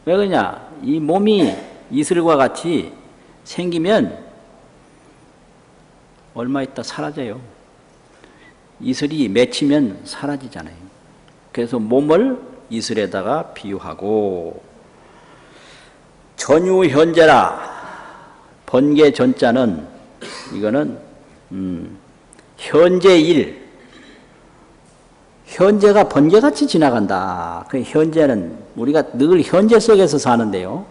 왜 그러냐? 이 몸이 이슬과 같이 생기면 얼마 있다 사라져요. 이슬이 맺히면 사라지잖아요. 그래서 몸을 이슬에다가 비유하고, 전유현재라, 번개 전자는 이거는 현재일, 현재가 번개같이 지나간다. 그 현재는 우리가 늘 현재 속에서 사는데요.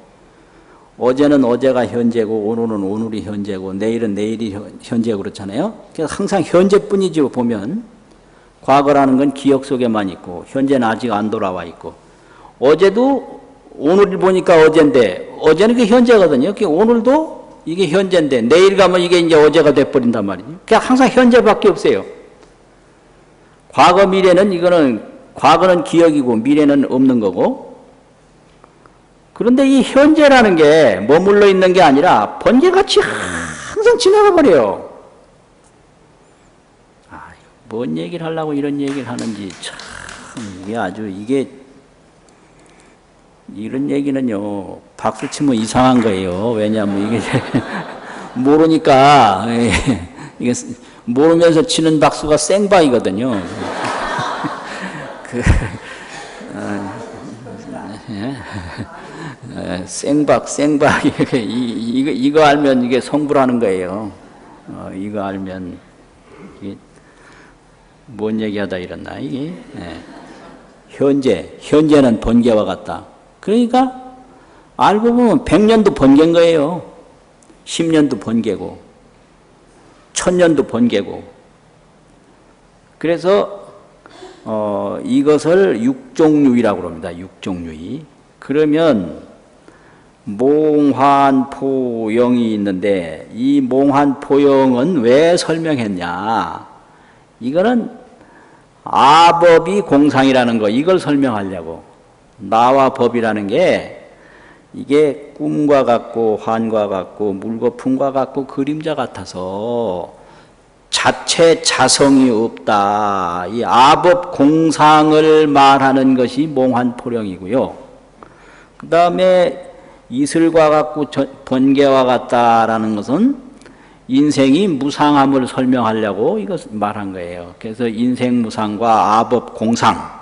어제는 어제가 현재고, 오늘은 오늘이 현재고, 내일은 내일이 현재고 그렇잖아요. 그래서 항상 현재뿐이지. 보면 과거라는 건 기억 속에만 있고, 현재는 아직 안 돌아와 있고, 어제도 오늘 보니까 어제인데, 어제는 그게 현재거든요. 오늘도 이게 현재인데, 내일 가면 이게 이제 어제가 돼버린단 말이죠. 그냥 항상 현재밖에 없어요. 과거, 미래는 이거는, 과거는 기억이고 미래는 없는 거고, 그런데 이 현재라는 게 머물러 있는 게 아니라 번개같이 항상 지나가 버려요. 뭔 얘기를 하려고 이런 얘기를 하는지 참, 이게 아주, 이게 이런 얘기는요 박수 치면 이상한 거예요. 왜냐하면 이게 모르니까, 이게 모르면서 치는 박수가 생박이거든요. 생박 이거 알면 이게 성불하는 거예요. 이거 알면 이게 뭔 얘기하다 이랬나 이게. 현재는 번개와 같다. 그러니까 알고 보면 100년도 번개인 거예요. 10년도 번개고 1000년도 번개고. 그래서 이것을 육종유의라고 합니다. 육종유의. 그러면 몽환포영이 있는데, 이 몽환포영은 왜 설명했냐? 이거는 아법이 공상이라는 거, 이걸 설명하려고. 나와 법이라는 게 이게 꿈과 같고 환과 같고 물거품과 같고 그림자 같아서 자체 자성이 없다. 이 아법 공상을 말하는 것이 몽환포령이고요. 그 다음에 이슬과 같고 번개와 같다라는 것은 인생이 무상함을 설명하려고 이것 말한 거예요. 그래서 인생 무상과 아법 공상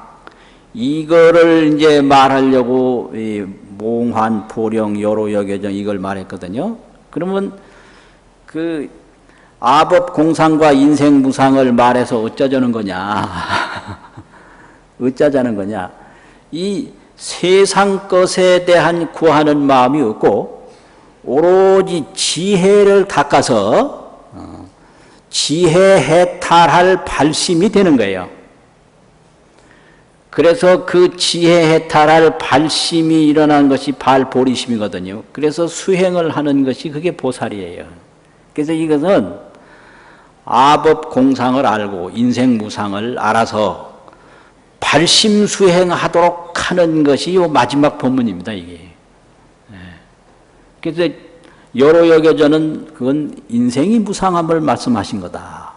이거를 이제 말하려고 이 몽환, 보령, 여로, 여겨정 이걸 말했거든요. 그러면 그 아법 공상과 인생 무상을 말해서 어쩌자는 거냐? 어쩌자는 거냐? 이 세상 것에 대한 구하는 마음이 없고 오로지 지혜를 닦아서 지혜 해탈할 발심이 되는 거예요. 그래서 그 지혜 해탈할 발심이 일어난 것이 발보리심이거든요. 그래서 수행을 하는 것이 그게 보살이에요. 그래서 이것은 아법 공상을 알고 인생 무상을 알아서 발심 수행하도록 하는 것이 요 마지막 본문입니다. 이게. 그래서 여로 여겨져는 그건 인생이 무상함을 말씀하신 거다.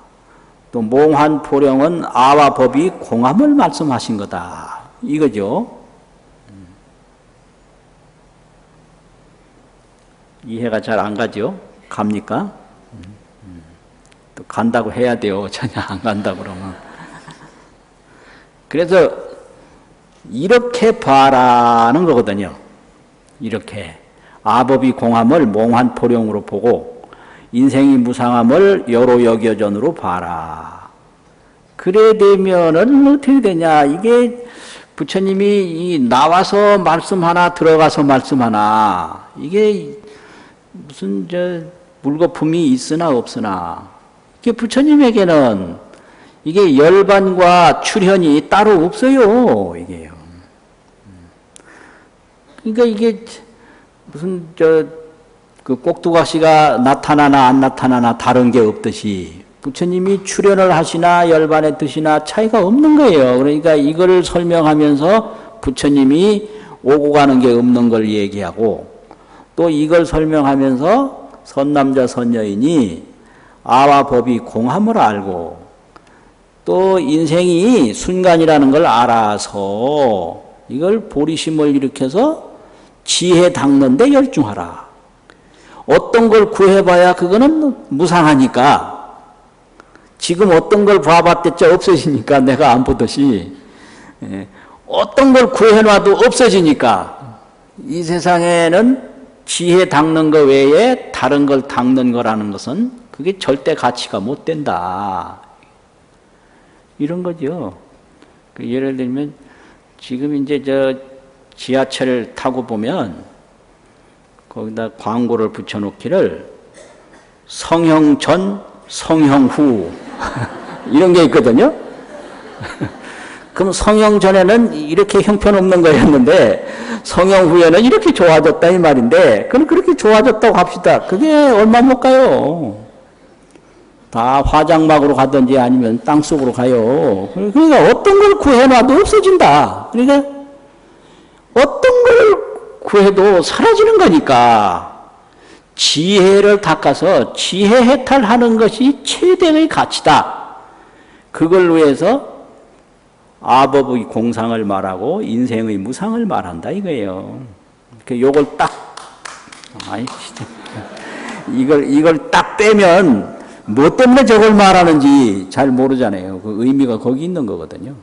또 몽환 포령은 아와 법이 공함을 말씀하신 거다. 이거죠. 이해가 잘 안 가죠? 갑니까? 또 간다고 해야 돼요. 전혀 안 간다 그러면. 그래서 이렇게 봐라는 거거든요. 이렇게 아법이 공함을 몽환 포령으로 보고 인생이 무상함을 여로 여겨전으로 봐라. 그래 되면은 어떻게 되냐? 이게 부처님이 이 나와서 말씀 하나 들어가서 말씀 하나 이게 무슨 물거품이 있으나 없으나 이게 부처님에게는 이게 열반과 출현이 따로 없어요. 이게요. 그러니까 이게 무슨 그 꼭두각시가 나타나나 안 나타나나 다른 게 없듯이 부처님이 출현을 하시나 열반에 드시나 차이가 없는 거예요. 그러니까 이걸 설명하면서 부처님이 오고 가는 게 없는 걸 얘기하고 또 이걸 설명하면서 선남자 선여인이 아와 법이 공함을 알고 또 인생이 순간이라는 걸 알아서 이걸 보리심을 일으켜서 지혜 닦는 데 열중하라. 어떤 걸 구해봐야 그거는 무상하니까 지금 어떤 걸 봐봤댔자 없어지니까 내가 안 보듯이 어떤 걸 구해놔도 없어지니까 이 세상에는 지혜 닦는 것 외에 다른 걸 닦는 거라는 것은 그게 절대 가치가 못 된다. 이런 거죠. 예를 들면 지금 이제 지하철을 타고 보면 거기다 광고를 붙여놓기를 성형 전, 성형 후 이런 게 있거든요. 그럼 성형 전에는 이렇게 형편없는 거였는데 성형 후에는 이렇게 좋아졌다 이 말인데 그럼 그렇게 좋아졌다고 합시다. 그게 얼마 못 가요. 다 화장막으로 가든지 아니면 땅속으로 가요. 그러니까 어떤 걸 구해놔도 없어진다. 그러니까 어떤 걸 구해도 사라지는 거니까 지혜를 닦아서 지혜 해탈하는 것이 최대의 가치다. 그걸 위해서 아법의 공상을 말하고 인생의 무상을 말한다 이거예요. 요걸 딱 이걸 딱 빼면 뭐 때문에 저걸 말하는지 잘 모르잖아요. 그 의미가 거기 있는 거거든요.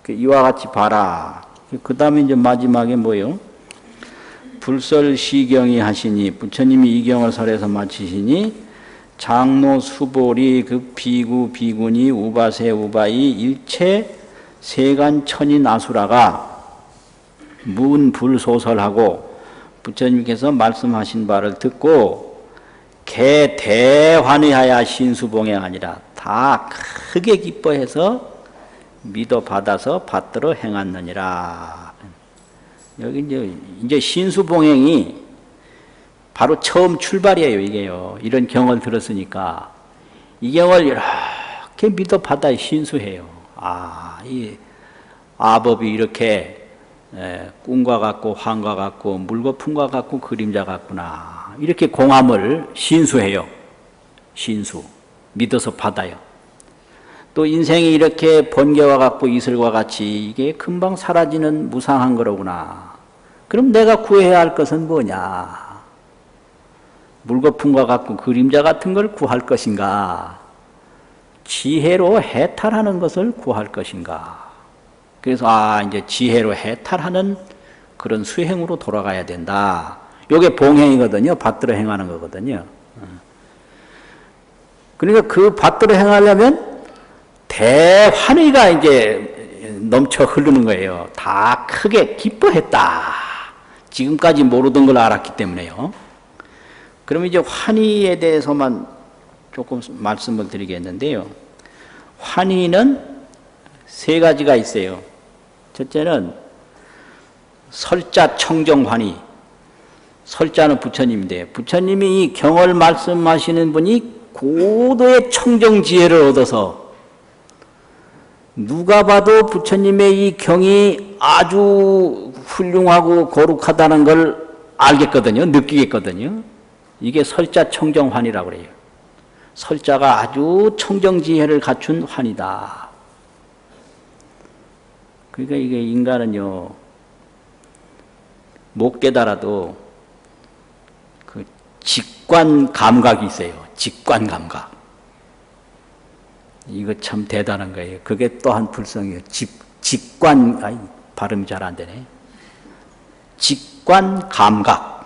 이와 같이 봐라. 그 다음에 이제 마지막에 뭐요? 불설시경이 하시니 부처님이 이 경을 설해서 마치시니 장로 수보리 그 비구 비구니 우바세 우바이 일체 세간 천인 아수라가 문불소설하고 부처님께서 말씀하신 바를 듣고 개 대환희하야 신수봉행하니라. 다 크게 기뻐해서 믿어 받아서 받들어 행하느니라. 여기 이제 신수봉행이 바로 처음 출발이에요, 이게요. 이런 경을 들었으니까 이 경을 이렇게 믿어 받아 신수해요. 이 아법이 이렇게 꿈과 같고 환과 같고 물거품과 같고 그림자 같구나. 이렇게 공함을 신수해요. 신수. 믿어서 받아요. 또 인생이 이렇게 번개와 같고 이슬과 같이 이게 금방 사라지는 무상한 거로구나. 그럼 내가 구해야 할 것은 뭐냐? 물거품과 같고 그림자 같은 걸 구할 것인가? 지혜로 해탈하는 것을 구할 것인가? 그래서 이제 지혜로 해탈하는 그런 수행으로 돌아가야 된다. 요게 봉행이거든요. 받들어 행하는 거거든요. 그러니까 그 받들어 행하려면 대환희가 이제 넘쳐 흐르는 거예요. 다 크게 기뻐했다. 지금까지 모르던 걸 알았기 때문에요. 그럼 이제 환희에 대해서만 조금 말씀을 드리겠는데요. 환희는 세 가지가 있어요. 첫째는 설자 청정환희. 설자는 부처님인데, 부처님이 이 경을 말씀하시는 분이 고도의 청정지혜를 얻어서 누가 봐도 부처님의 이 경이 아주 훌륭하고 거룩하다는 걸 알겠거든요. 느끼겠거든요. 이게 설자 청정환이라고 그래요. 설자가 아주 청정지혜를 갖춘 환이다. 그러니까 이게 인간은요, 못 깨달아도 그 직관 감각이 있어요. 직관 감각. 이거 참 대단한 거예요. 그게 또한 불성이에요. 직관, 발음이 잘 안 되네. 직관 감각.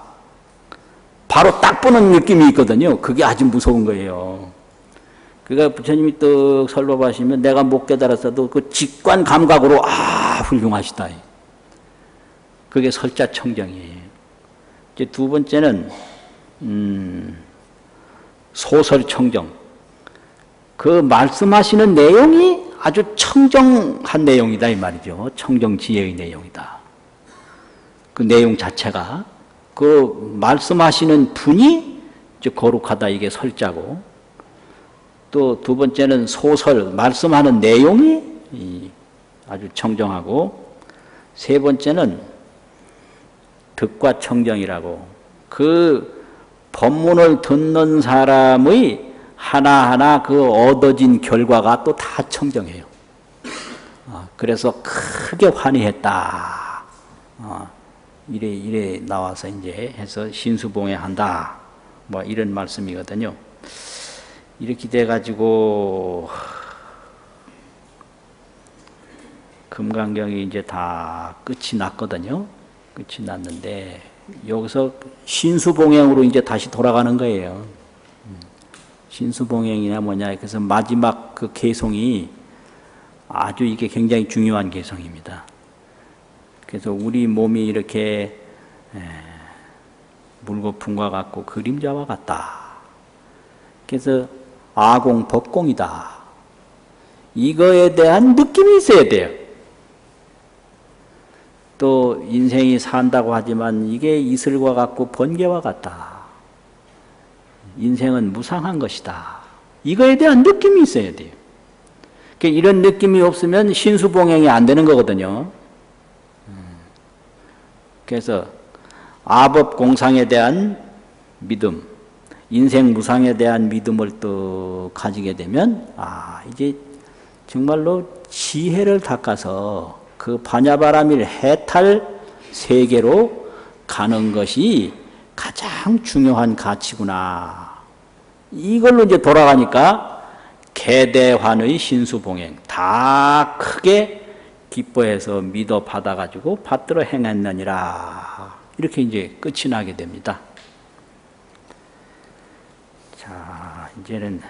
바로 딱 보는 느낌이 있거든요. 그게 아주 무서운 거예요. 그러니까 부처님이 떡 설법하시면 내가 못 깨달았어도 그 직관 감각으로 훌륭하시다. 그게 설자 청정이에요. 이제 두 번째는 소설 청정. 그 말씀하시는 내용이 아주 청정한 내용이다 이 말이죠. 청정지혜의 내용이다. 그 내용 자체가 그 말씀하시는 분이 이제 거룩하다 이게 설자고, 또 두 번째는 소설 말씀하는 내용이 아주 청정하고, 세 번째는 득과 청정이라고 그 법문을 듣는 사람의 하나하나 그 얻어진 결과가 또 다 청정해요. 그래서 크게 환희했다. 이래 나와서 이제 해서 신수봉행한다. 뭐 이런 말씀이거든요. 이렇게 돼가지고 금강경이 이제 다 끝이 났거든요. 끝이 났는데 여기서 신수봉행으로 이제 다시 돌아가는 거예요. 신수봉행이냐 뭐냐. 그래서 마지막 그 개송이 아주 이게 굉장히 중요한 개송입니다. 그래서 우리 몸이 이렇게 물거품과 같고 그림자와 같다. 그래서 아공, 법공이다. 이거에 대한 느낌이 있어야 돼요. 또 인생이 산다고 하지만 이게 이슬과 같고 번개와 같다. 인생은 무상한 것이다. 이거에 대한 느낌이 있어야 돼요. 이런 느낌이 없으면 신수봉행이 안 되는 거거든요. 그래서 아법공상에 대한 믿음, 인생 무상에 대한 믿음을 또 가지게 되면 이제 정말로 지혜를 닦아서 그 반야바라밀 해탈 세계로 가는 것이 가장 중요한 가치구나. 이걸로 이제 돌아가니까 개대환의 신수봉행 다 크게 기뻐해서 믿어 받아가지고 받들어 행했느니라. 이렇게 이제 끝이 나게 됩니다. 자, 이제는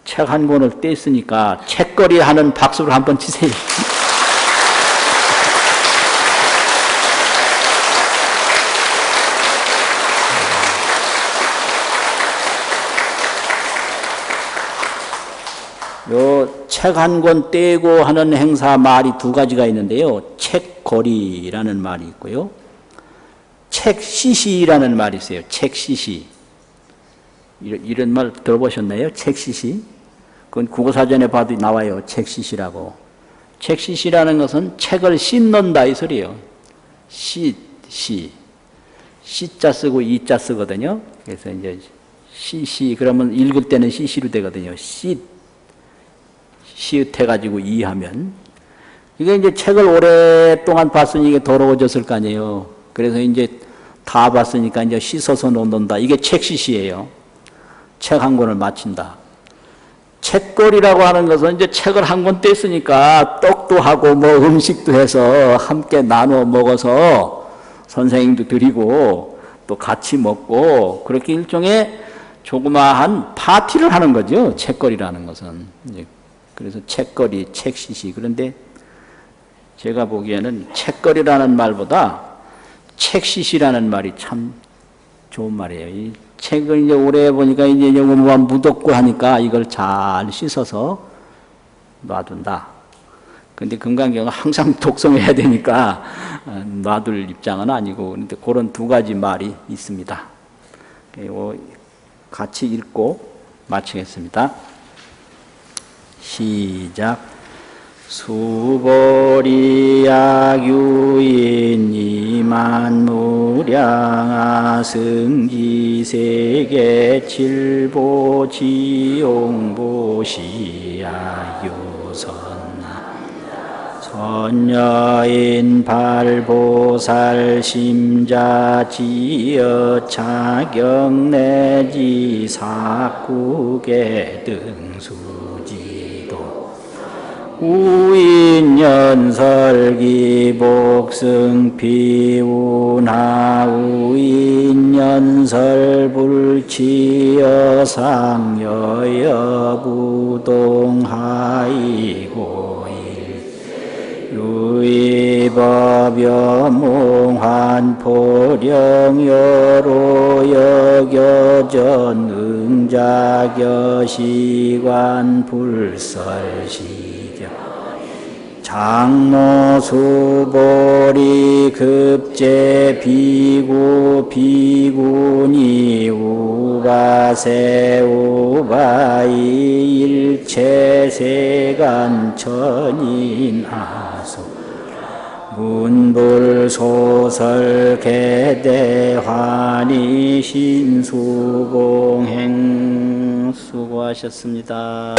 책 한 권을 떼었으니까 책거리 하는 박수를 한번 치세요. 요 책 한 권 떼고 하는 행사 말이 두 가지가 있는데요. 책거리라는 말이 있고요. 책시시라는 말이 있어요. 책시시. 이런 말 들어보셨나요? 책시시. 그건 국어사전에 봐도 나와요. 책시시라고. 책시시라는 것은 책을 씻는다 이 소리예요. 시. 시자 쓰고 이자 쓰거든요. 그래서 이제 시시 그러면 읽을 때는 시시로 되거든요. 시읒 해가지고 이하면 이게 이제 책을 오랫동안 봤으니 이게 더러워졌을 거 아니에요. 그래서 이제 다 봤으니까 이제 씻어서 놓는다. 이게 책시시예요. 책 한 권을 마친다. 책거리라고 하는 것은 이제 책을 한 권 뗐으니까 떡도 하고 뭐 음식도 해서 함께 나눠 먹어서 선생님도 드리고 또 같이 먹고 그렇게 일종의 조그마한 파티를 하는 거죠. 책거리라는 것은. 그래서 책거리, 책시시. 그런데 제가 보기에는 책거리라는 말보다 책시시라는 말이 참 좋은 말이에요. 이 책을 이제 오래 보니까 이제 뭐 묻었고 하니까 이걸 잘 씻어서 놔둔다. 근데 금강경은 항상 독송해야 되니까 놔둘 입장은 아니고, 그런데 그런 두 가지 말이 있습니다. 같이 읽고 마치겠습니다. 시작. 수보리약유인 이만무량아 승지세계 칠보지용보시야 유선나 선여인 발보살 심자지여 차경내지 사국의 등수지도 우인연설기복승피운하 우인연설불치여상여여부동하이고일 유의법여몽환포령여로여겨전 응자겨시관불설시 장모수보리 급제 비구 비구니 우바세 우바이 일체세간 천인하소 문불소설 개대환희 신수공행 수고하셨습니다.